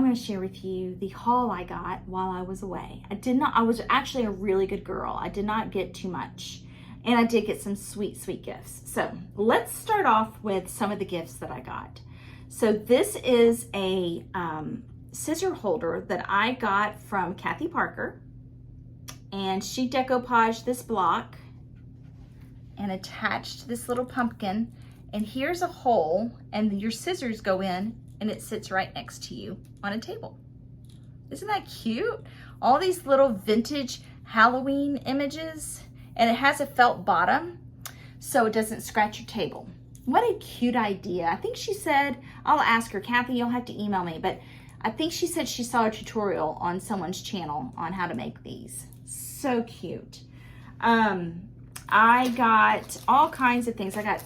going to share with you the haul I got while I was away. I was actually a really good girl. I did not get too much. And I did get some sweet, sweet gifts. So let's start off with some of the gifts that I got. So this is a scissor holder that I got from Kathy Parker. And she decoupaged this block and attached this little pumpkin. And here's a hole, and your scissors go in, and it sits right next to you on a table. Isn't that cute? All these little vintage Halloween images, and it has a felt bottom so it doesn't scratch your table. What a cute idea. I think she said, I'll ask her, Kathy, you'll have to email me, but I think she said she saw a tutorial on someone's channel on how to make these. So cute. I got all kinds of things. I got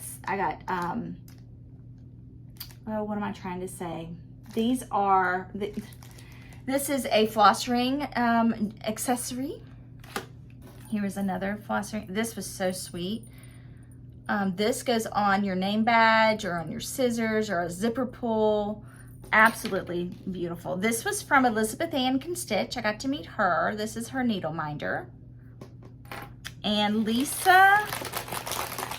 oh, what am I trying to say? These are, this is a floss ring accessory. Here is another floss ring. This was so sweet. This goes on your name badge or on your scissors or a zipper pull. Absolutely beautiful. This was from Elizabeth Ann Can Stitch. I got to meet her. This is her needle minder. And Lisa,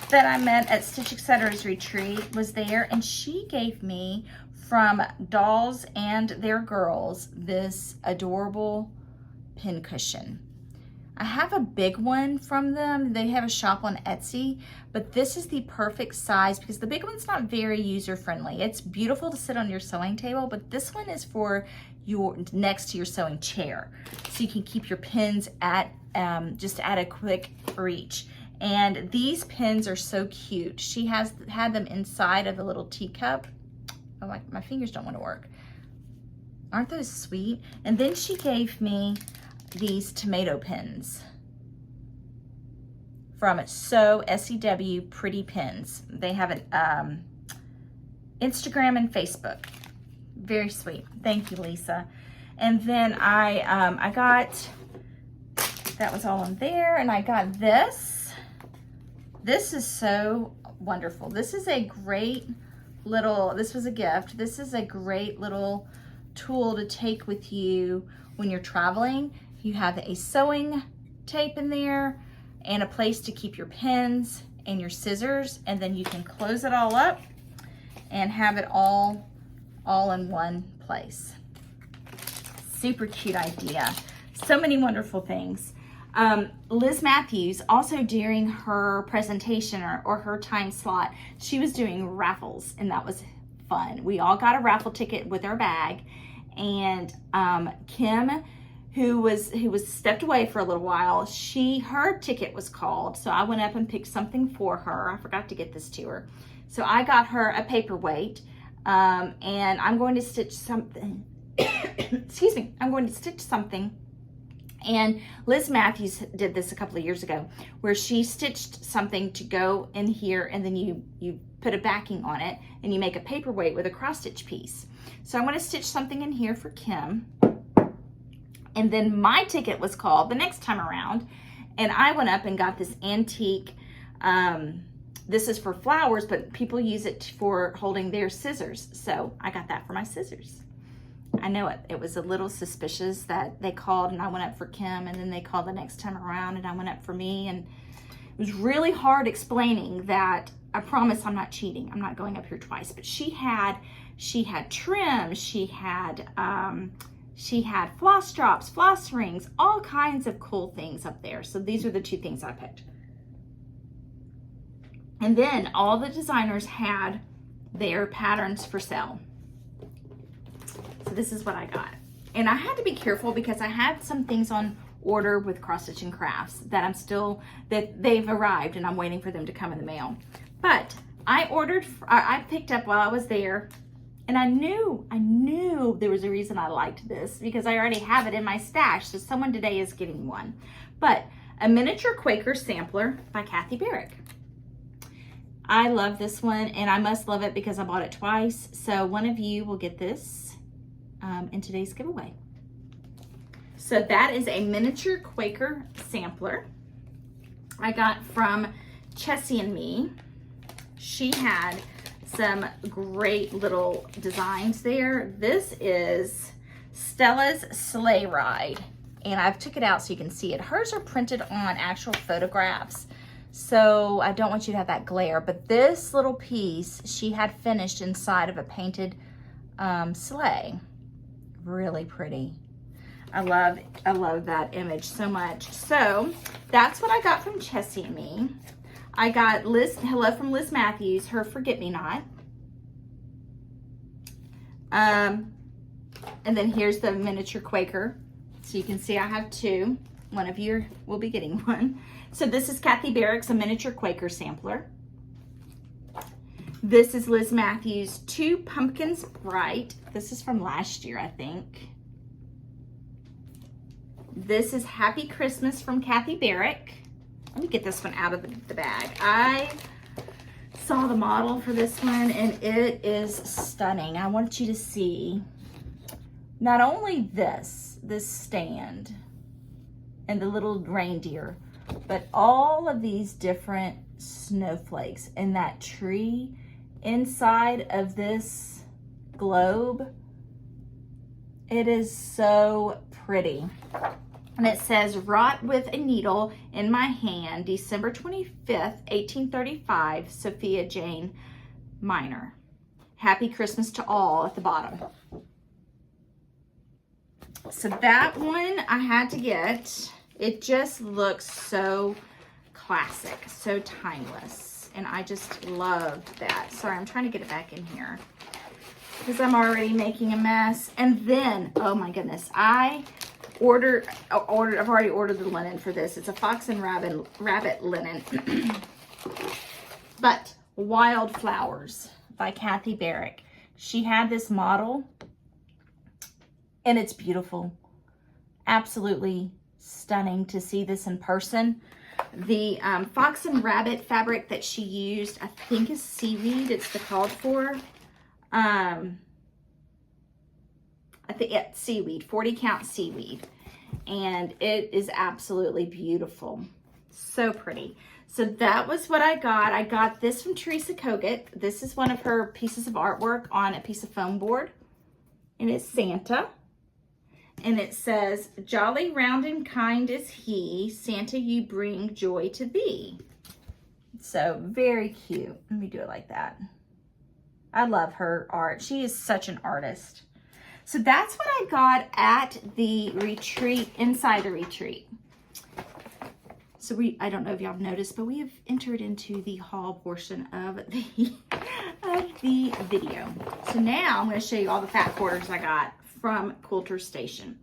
that I met at Stitch Extravaganza Retreat, was there, and she gave me from Dolls and Their Girls this adorable pin cushion. I have a big one from them. They have a shop on Etsy, but this is the perfect size because the big one's not very user-friendly. It's beautiful to sit on your sewing table, but this one is for your next to your sewing chair, so you can keep your pins at just at a quick reach. And these pins are so cute. She has had them inside of the little teacup. Oh, my fingers don't want to work. Aren't those sweet? And then she gave me these tomato pins from Sew SEW Pretty Pins. They have an Instagram and Facebook. Very sweet. Thank you, Lisa. And then I got, that was all in there, and I got this. This is so wonderful. This is a great little, this was a gift. This is a great little tool to take with you when you're traveling. You have a sewing tape in there and a place to keep your pins and your scissors, and then you can close it all up and have it all in one place. Super cute idea. So many wonderful things. Liz Mathews, also during her presentation or her time slot, she was doing raffles, and that was fun. We all got a raffle ticket with our bag, and Kim, who was stepped away for a little while, her ticket was called, so I went up and picked something for her. I forgot to get this to her. So I got her a paperweight, and I'm going to stitch something. Excuse me, I'm going to stitch something. And Liz Mathews did this a couple of years ago, where she stitched something to go in here, and then you put a backing on it, and you make a paperweight with a cross stitch piece. So I'm going to stitch something in here for Kim. And then my ticket was called the next time around, and I went up and got this antique, this is for flowers, but people use it for holding their scissors. So I got that for my scissors. I know it was a little suspicious that they called and I went up for Kim, and then they called the next time around and I went up for me, and it was really hard explaining that I promise I'm not cheating. I'm not going up here twice. But she had trim, she had floss drops, floss rings, all kinds of cool things up there. So these are the two things I picked. And then all the designers had their patterns for sale. So this is what I got. And I had to be careful because I had some things on order with Cross Stitch and Crafts that they've arrived, and I'm waiting for them to come in the mail. But I picked up while I was there, and I knew there was a reason I liked this, because I already have it in my stash, so someone today is getting one. But a miniature Quaker sampler by Kathy Barrick. I love this one, and I must love it because I bought it twice. So one of you will get this in today's giveaway. So that is a miniature Quaker sampler I got from Chessie and me. She had some great little designs there. This is Stella's Sleigh Ride. And I've took it out so you can see it. Hers are printed on actual photographs, so I don't want you to have that glare. But this little piece she had finished inside of a painted sleigh. Really pretty. I love that image so much. So that's what I got from Chessie and me. I got hello from Liz Mathews, her Forget-Me-Not. And then here's the miniature Quaker. So you can see I have two. One of you will be getting one. So this is Kathy Barrick's a miniature Quaker sampler. This is Liz Mathews' Two Pumpkins Bright. This is from last year, I think. This is Happy Christmas from Kathy Barrick. Let me get this one out of the bag. I saw the model for this one and it is stunning. I want you to see not only this stand and the little reindeer, but all of these different snowflakes and that tree inside of this globe. It is so pretty. And it says, wrought with a needle in my hand, December 25th, 1835, Sophia Jane Minor. Happy Christmas to all at the bottom. So that one I had to get. It just looks so classic, so timeless. And I just loved that. Sorry, I'm trying to get it back in here because I'm already making a mess. And then, oh my goodness, I've already ordered the linen for this. It's a fox and rabbit linen. But Wildflowers by Kathy Barrick. She had this model and it's beautiful. Absolutely stunning to see this in person. The fox and rabbit fabric that she used, I think, is seaweed. It's the called for. I think it's seaweed, 40 count seaweed. And it is absolutely beautiful. So pretty. So that was what I got. I got this from Teresa Kogan. This is one of her pieces of artwork on a piece of foam board. And it's Santa. And it says, jolly, round, and kind is he. Santa, you bring joy to thee. So very cute. Let me do it like that. I love her art. She is such an artist. So that's what I got at the retreat, inside the retreat. So I don't know if y'all have noticed, but we have entered into the haul portion of the video. So now I'm going to show you all the fat quarters I got from Quilter Station.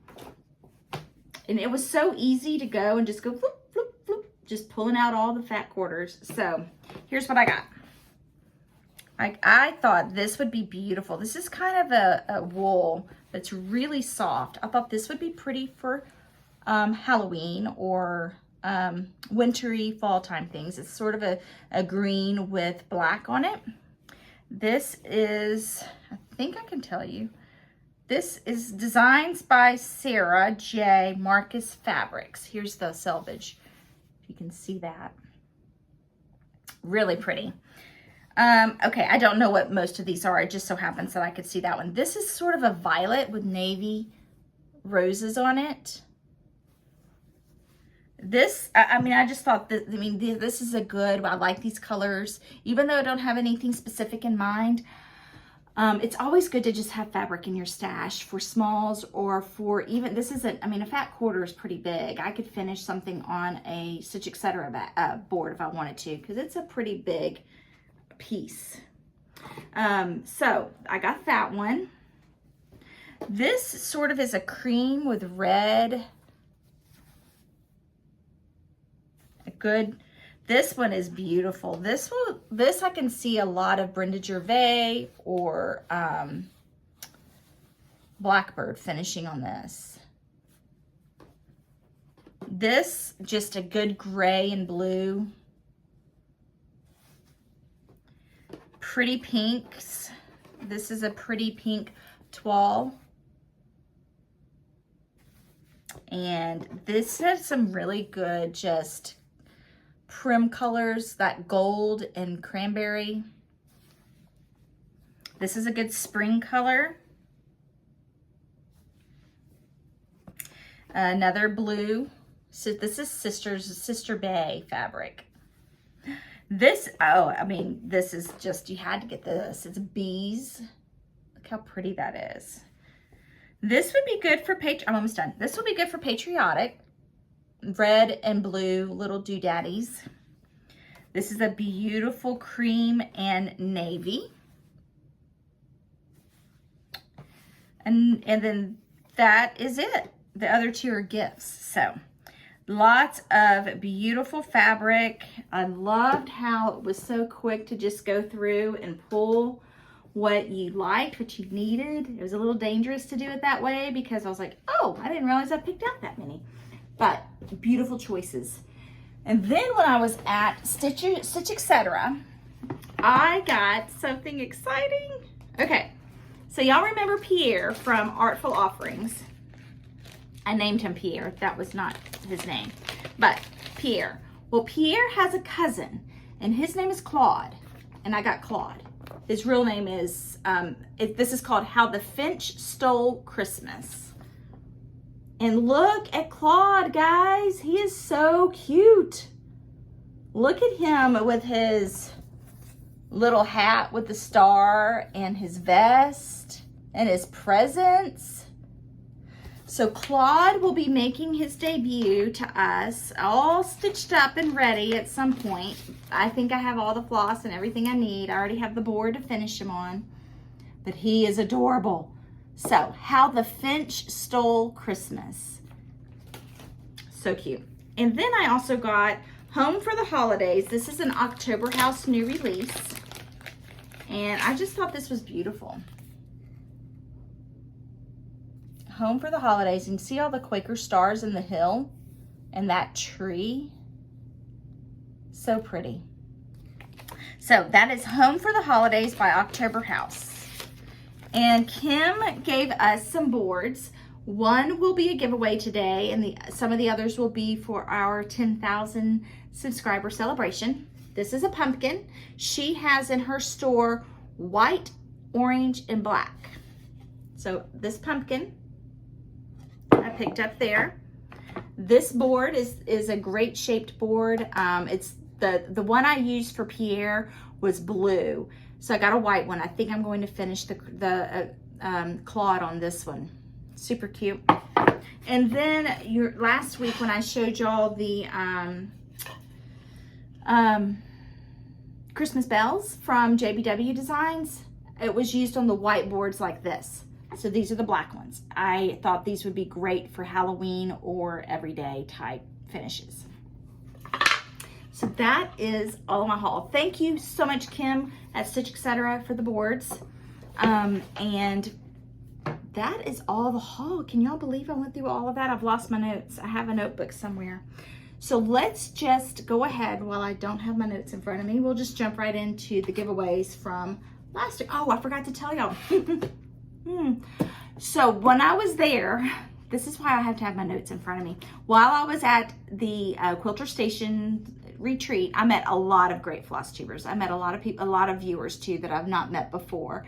And it was so easy to go and just go floop, floop, floop, just pulling out all the fat quarters. So here's what I got. I thought this would be beautiful. This is kind of a wool that's really soft. I thought this would be pretty for Halloween or wintry fall time things. It's sort of a green with black on it. This is, I think I can tell you, this is Designs by Sarah J. Marcus Fabrics. Here's the selvage, if you can see that. Really pretty. Okay, I don't know what most of these are. It just so happens that I could see that one. This is sort of a violet with navy roses on it. This, I mean, I just thought that, this is a good, I like these colors. Even though I don't have anything specific in mind, it's always good to just have fabric in your stash for smalls or for even, this isn't, a fat quarter is pretty big. I could finish something on a Stitch Etc. Board if I wanted to, because it's a pretty big piece. So I got that one. This sort of is a cream with red. This one is beautiful. This I can see a lot of Brenda Gervais or Blackbird finishing on this. This, just a good gray and blue. Pretty pinks. This is a pretty pink toile. And this has some really good just prim colors, that gold and cranberry. This is a good spring color. Another blue. So this is Sister Bay fabric. This, oh, I mean, this is just, you had to get this. It's bees. Look how pretty that is. This would be good for, I'm almost done. This will be good for patriotic. Red and blue little doodaddies. This is a beautiful cream and navy. And then that is it. The other two are gifts. So lots of beautiful fabric. I loved how it was so quick to just go through and pull what you liked, what you needed. It was a little dangerous to do it that way because I was like, oh, I didn't realize I picked out that many. But beautiful choices. And then when I was at Stitch Etc., I got something exciting. Okay, so y'all remember Pierre from Artful Offerings. I named him Pierre. That was not his name, but Pierre. Well, Pierre has a cousin, and his name is Claude, and I got Claude. His real name is, this is called How the Finch Stole Christmas. And look at Claude, guys. He is so cute. Look at him with his little hat with the star and his vest and his presents. So Claude will be making his debut to us, all stitched up and ready at some point. I think I have all the floss and everything I need. I already have the board to finish him on, but he is adorable. So, How the Finch Stole Christmas. So cute. And then I also got Home for the Holidays. This is an October House new release. And I just thought this was beautiful. Home for the Holidays. You can see all the Quaker stars in the hill and that tree. So pretty. So that is Home for the Holidays by October House. And Kim gave us some boards. One will be a giveaway today, and some of the others will be for our 10,000 subscriber celebration. This is a pumpkin. She has in her store white, orange, and black. So this pumpkin I picked up there. This board is a great shaped board. It's the one I used for Pierre was blue. So I got a white one. I think I'm going to finish the Claude on this one. Super cute. And then last week when I showed y'all the Christmas bells from JBW Designs, it was used on the white boards like this. So these are the black ones. I thought these would be great for Halloween or everyday type finishes. So that is all of my haul. Thank you so much, Kim at Stitch Etc. for the boards. And that is all the haul. Can y'all believe I went through all of that? I've lost my notes. I have a notebook somewhere. So let's just go ahead while I don't have my notes in front of me. We'll just jump right into the giveaways from last year. Oh, I forgot to tell y'all. So when I was there, this is why I have to have my notes in front of me. While I was at the Quilter Station retreat, I met a lot of great Flosstubers. I met a lot of people, a lot of viewers too that I've not met before.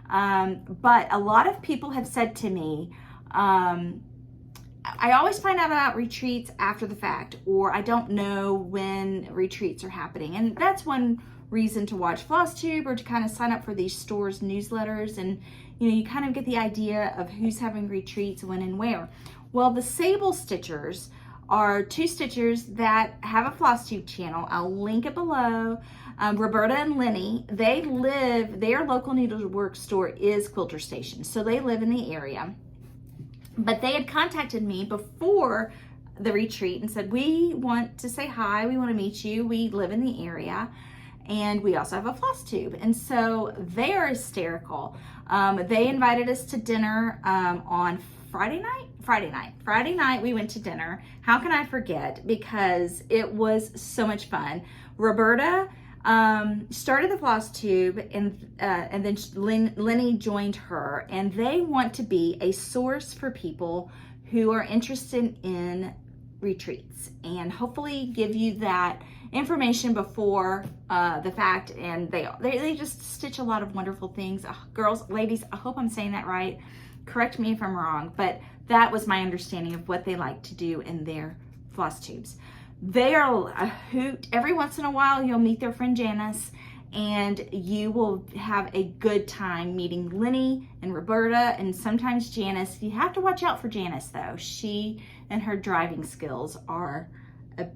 But a lot of people have said to me, I always find out about retreats after the fact, or I don't know when retreats are happening. And that's one reason to watch Flosstube or to kind of sign up for these stores' newsletters. And, you know, you kind of get the idea of who's having retreats, when and where. Well, the Sable Stitchers are two stitchers that have a Flosstube channel. I'll link it below. Roberta and Lenny, their local needlework store is Quilter Station. So they live in the area. But they had contacted me before the retreat and said, we want to say hi, we want to meet you, we live in the area, and we also have a Flosstube. And so they are hysterical. They invited us to dinner on Friday night we went to dinner. How can I forget? Because it was so much fun. Roberta started the Flosstube, and then Lenny joined her, and they want to be a source for people who are interested in retreats and hopefully give you that information before the fact. And they just stitch a lot of wonderful things. Girls, ladies, I hope I'm saying that right. Correct me if I'm wrong, but That was my understanding of what they like to do in their floss tubes. They are a hoot. Every once in a while, you'll meet their friend Janice, and you will have a good time meeting Lenny and Roberta, and sometimes Janice. You have to watch out for Janice, though. She and her driving skills are a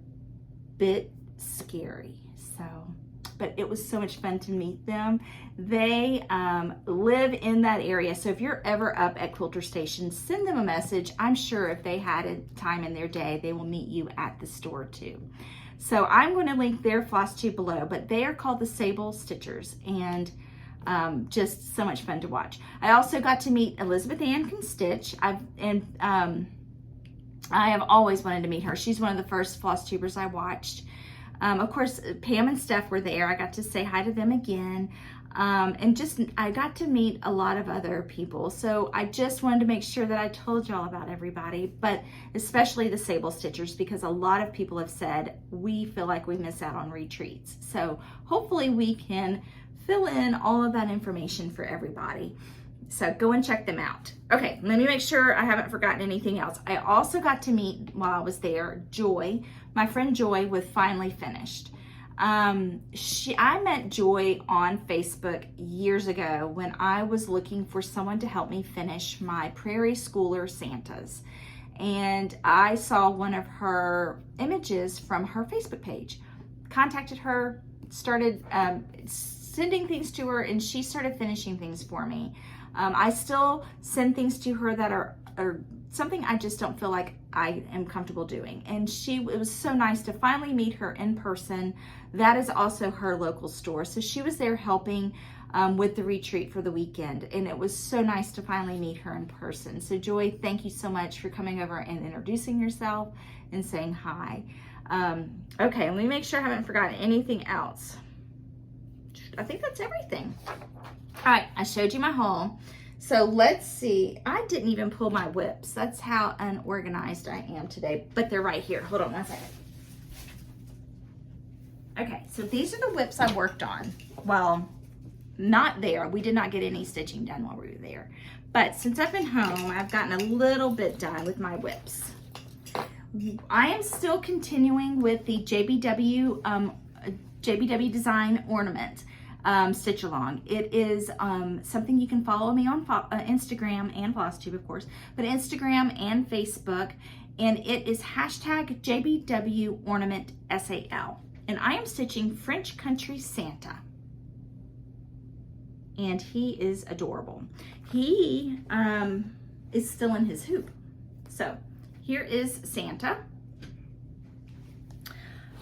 bit scary. So, but it was so much fun to meet them. They live in that area, so if you're ever up at Quilter Station, send them a message. I'm sure if they had a time in their day, they will meet you at the store too. So I'm going to link their floss tube below, but they are called the Sable Stitchers, and just so much fun to watch. I also got to meet Elizabeth Ann can stitch. I have always wanted to meet her. She's one of the first floss tubers I watched. Of course, Pam and Steph were there. I got to say hi to them again. And just, I got to meet a lot of other people. So I just wanted to make sure that I told y'all about everybody, but especially the Sable Stitchers, because a lot of people have said we feel like we miss out on retreats. So hopefully we can fill in all of that information for everybody. So go and check them out. Okay, let me make sure I haven't forgotten anything else. I also got to meet, while I was there, Joy, my friend Joy with Finally Finished. I met Joy on Facebook years ago when I was looking for someone to help me finish my Prairie Schooler Santas. And I saw one of her images from her Facebook page. Contacted her, started sending things to her, and she started finishing things for me. I still send things to her that are something I just don't feel like I am comfortable doing. And it was so nice to finally meet her in person. That is also her local store. So she was there helping with the retreat for the weekend. And it was so nice to finally meet her in person. So Joy, thank you so much for coming over and introducing yourself and saying hi. Okay, let me make sure I haven't forgotten anything else. I think that's everything. All right, I showed you my haul. So let's see, I didn't even pull my whips. That's how unorganized I am today, but they're right here. Hold on one second. Okay, so these are the whips I worked on. Well, not there. We did not get any stitching done while we were there. But since I've been home, I've gotten a little bit done with my whips. I am still continuing with the JBW Design Ornament. Stitch along. It is something you can follow me on Instagram and Flosstube, of course, but Instagram and Facebook, and it is hashtag JBW Ornament SAL. And I am stitching French Country Santa, and he is adorable. He is still in his hoop. So here is Santa.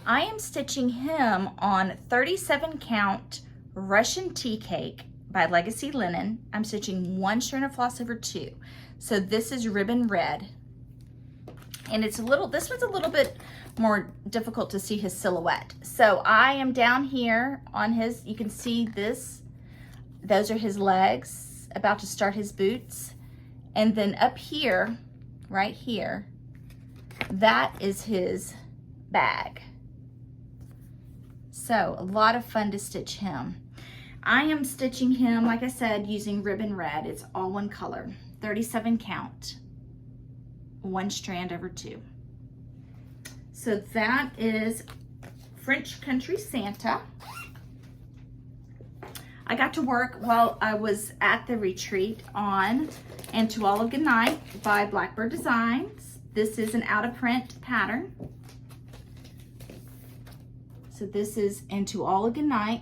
I am stitching him on 37 count Russian Tea Cake by Legacy Linen. I'm stitching 1 strand of floss over 2. So this is ribbon red. And this one's a little bit more difficult to see his silhouette. So I am down here on his, you can see this, those are his legs, about to start his boots. And then up here, right here, that is his bag. So a lot of fun to stitch him. I am stitching him, like I said, using ribbon red. It's all one color, 37 count, 1 strand over 2. So that is French Country Santa. I got to work while I was at the retreat on And To All a Good Night by Blackbird Designs. This is an out of print pattern. So this is And To All a Good Night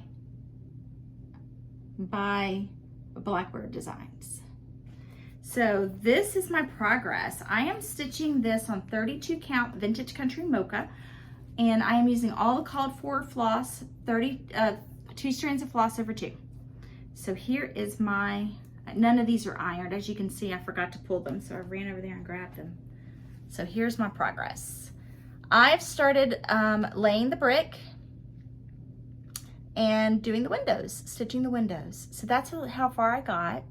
by Blackbird Designs. So this is my progress. I am stitching this on 32 count Vintage Country Mocha, and I am using all the called for floss, 2 strands of floss over 2. So here is my, none of these are ironed. As you can see, I forgot to pull them, so I ran over there and grabbed them. So here's my progress. I've started laying the brick and doing the windows, stitching the windows. So that's how far I got.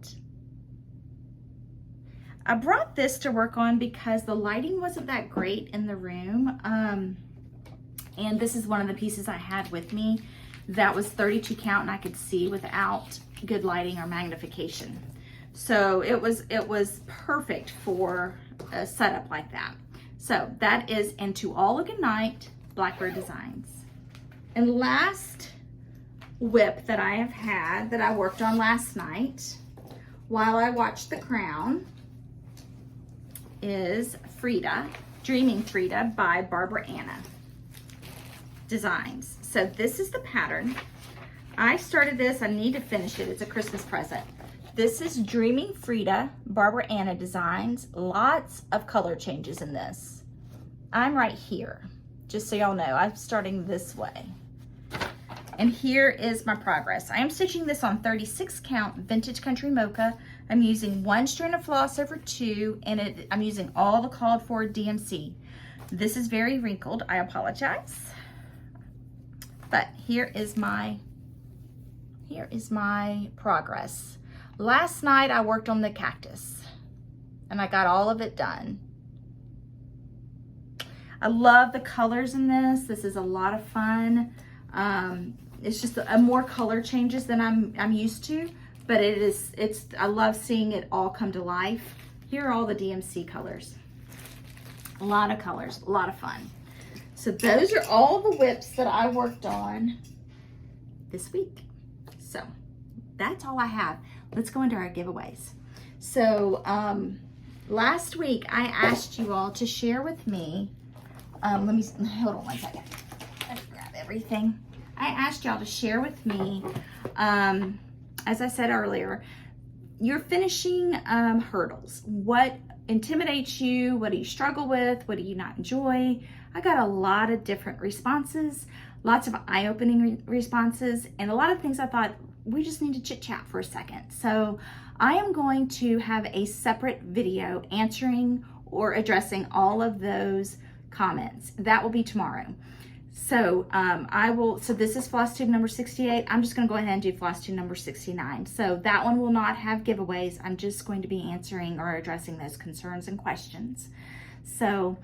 I brought this to work on because the lighting wasn't that great in the room. And this is one of the pieces I had with me that was 32 count and I could see without good lighting or magnification. So it was perfect for setup like that. So that is into All a Good Night, Blackbird Designs. And last whip that I have had that I worked on last night while I watched The Crown is Frida, Dreaming Frida by Barbara Anna Designs. So this is the pattern. I started this, I need to finish it. It's a Christmas present. This is Dreaming Frida, Barbara Anna Designs. Lots of color changes in this. I'm right here, just so y'all know, I'm starting this way. And here is my progress. I am stitching this on 36 count Vintage Country Mocha. I'm using 1 strand of floss over 2, and I'm using all the called for DMC. This is very wrinkled, I apologize. But here is my progress. Last night I worked on the cactus and I got all of it done. I love the colors in this. This is a lot of fun. It's just a more color changes than I'm used to, but I love seeing it all come to life. Here are all the DMC colors. A lot of colors, a lot of fun. So those are all the whips that I worked on this week. So that's all I have. Let's go into our giveaways. So last week I asked you all to share with me, hold on one second. Let me grab everything. I asked y'all to share with me, as I said earlier, your finishing hurdles. What intimidates you? What do you struggle with? What do you not enjoy? I got a lot of different responses, lots of eye-opening responses, and a lot of things I thought we just need to chit-chat for a second. So I am going to have a separate video answering or addressing all of those comments. That will be tomorrow. So so this is Flosstube number 68. I'm just going to go ahead and do Flosstube number 69. So that one will not have giveaways. I'm just going to be answering or addressing those concerns and questions. So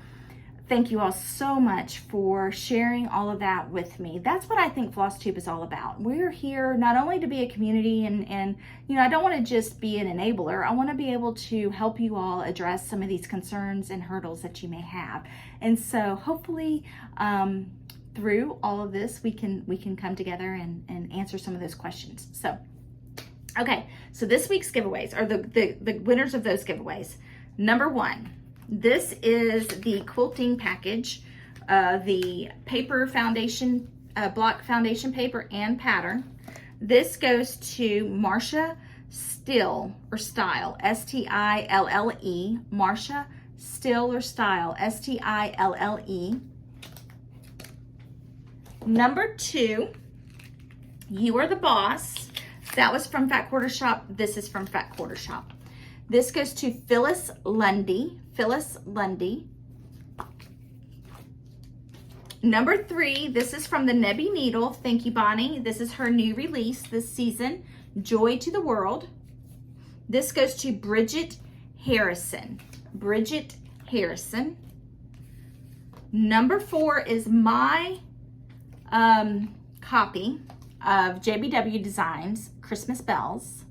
thank you all so much for sharing all of that with me. That's what I think Flosstube is all about. We're here not only to be a community and you know, I don't want to just be an enabler. I want to be able to help you all address some of these concerns and hurdles that you may have. And so hopefully through all of this, we can come together and answer some of those questions. So, okay, so this week's giveaways, or the winners of those giveaways. Number 1, this is the quilting package, the paper foundation, block foundation paper and pattern. This goes to Marsha Still or Style, S-T-I-L-L-E, Marsha Still or Style, S-T-I-L-L-E. Number 2, You Are the Boss. That was from Fat Quarter Shop. This is from Fat Quarter Shop. This goes to Phyllis Lundy. Phyllis Lundy. Number 3, this is from the Nebby Needle. Thank you, Bonnie. This is her new release this season, Joy to the World. This goes to Bridget Harrison. Bridget Harrison. Number 4 is my copy of JBW Designs, Christmas Bells.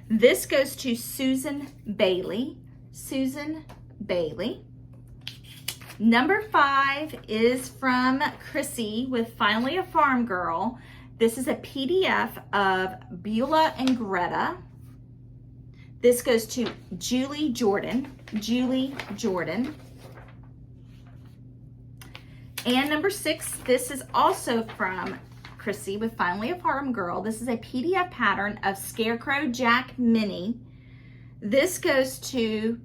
This goes to Susan Bailey. Susan Bailey. Number 5 is from Chrissy with Finally a Farmgirl. This is a PDF of Beulah and Greta. This goes to Julie Jordan. Julie Jordan. And number 6, this is also from Chrissy with Finally a Farmgirl. This is a PDF pattern of Scarecrow Jack Mini. This goes to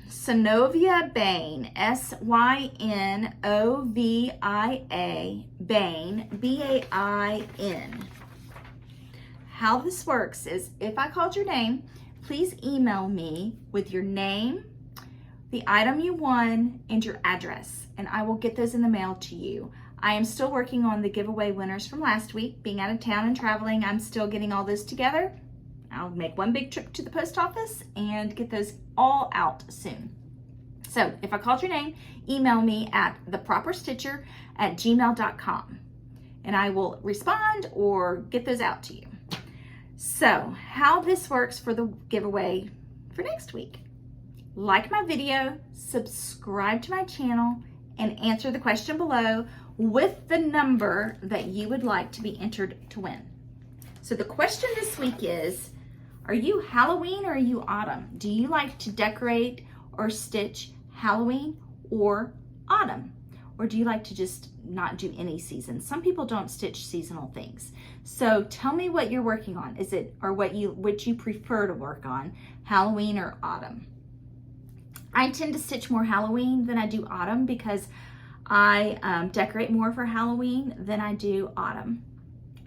Synovia Bain, S-Y-N-O-V-I-A, Bain, B-A-I-N. How this works is if I called your name, please email me with your name, the item you won, and your address, and I will get those in the mail to you. I am still working on the giveaway winners from last week. Being out of town and traveling, I'm still getting all this together. I'll make one big trip to the post office and get those all out soon. So if I called your name, email me at theproperstitcher@gmail.com and I will respond or get those out to you. So how this works for the giveaway for next week. Like my video, subscribe to my channel, and answer the question below with the number that you would like to be entered to win. So the question this week is, are you Halloween or are you autumn? Do you like to decorate or stitch Halloween or autumn? Or do you like to just not do any season? Some people don't stitch seasonal things. So tell me what you're working on. Is it, or what you prefer to work on, Halloween or autumn? I tend to stitch more Halloween than I do autumn because I decorate more for Halloween than I do autumn.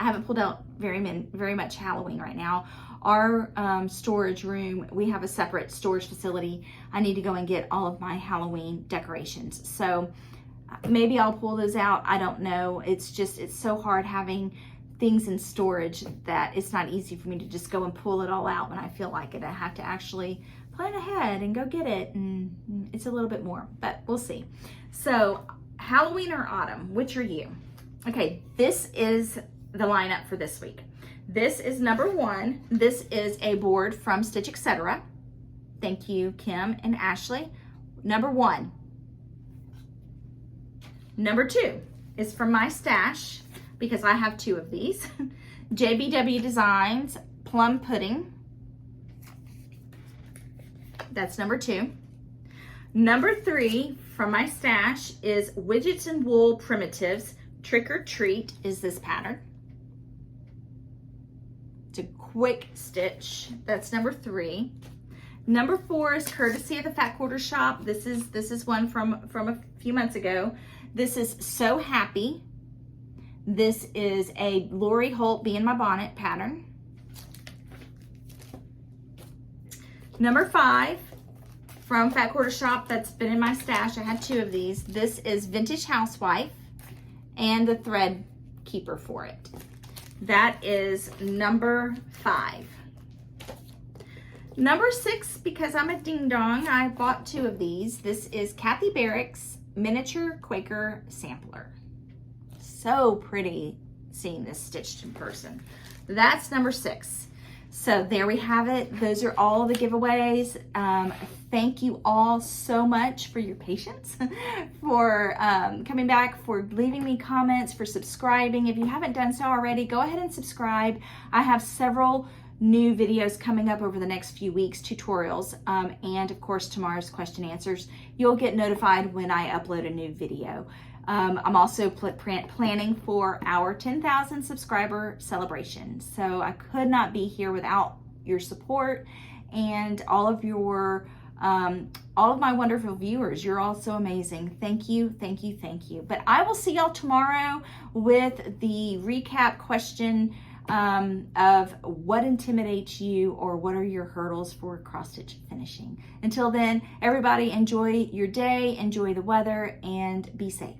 I haven't pulled out very much Halloween right now. Our storage room, we have a separate storage facility. I need to go and get all of my Halloween decorations. So maybe I'll pull those out. I don't know. It's so hard having things in storage that it's not easy for me to just go and pull it all out when I feel like it. I have to actually plan ahead and go get it, and it's a little bit more, but we'll see. So Halloween or autumn, which are you? Okay, this is the lineup for this week. This is number 1. This is a board from Stitch Etc. Thank you, Kim and Ashley. Number 1. Number 2 is from my stash, because I have 2 of these. JBW Designs Plum Pudding. That's number 2. Number 3 from my stash is Widgets and Wool Primitives Trick or Treat is this pattern. It's a quick stitch. That's number 3. Number 4 is courtesy of the Fat Quarter Shop. This is one from a few months ago. This is So Happy. This is a Lori Holt Be in My Bonnet pattern. Number 5 from Fat Quarter Shop, that's been in my stash. I had 2 of these. This is Vintage Housewife and the thread keeper for it. That is number 5. Number 6, because I'm a ding dong, I bought 2 of these. This is Kathy Barrick's Miniature Quaker Sampler. So pretty seeing this stitched in person. That's number 6. So there we have it. Those are all the giveaways. Thank you all so much for your patience, for coming back, for leaving me comments, for subscribing. If you haven't done so already, go ahead and subscribe. I have several new videos coming up over the next few weeks, tutorials, and of course tomorrow's question answers. You'll get notified when I upload a new video. I'm also planning for our 10,000 subscriber celebration. So I could not be here without your support and all of my wonderful viewers. You're all so amazing. Thank you, thank you, thank you. But I will see y'all tomorrow with the recap question of what intimidates you, or what are your hurdles for cross stitch finishing. Until then, everybody enjoy your day, enjoy the weather, and be safe.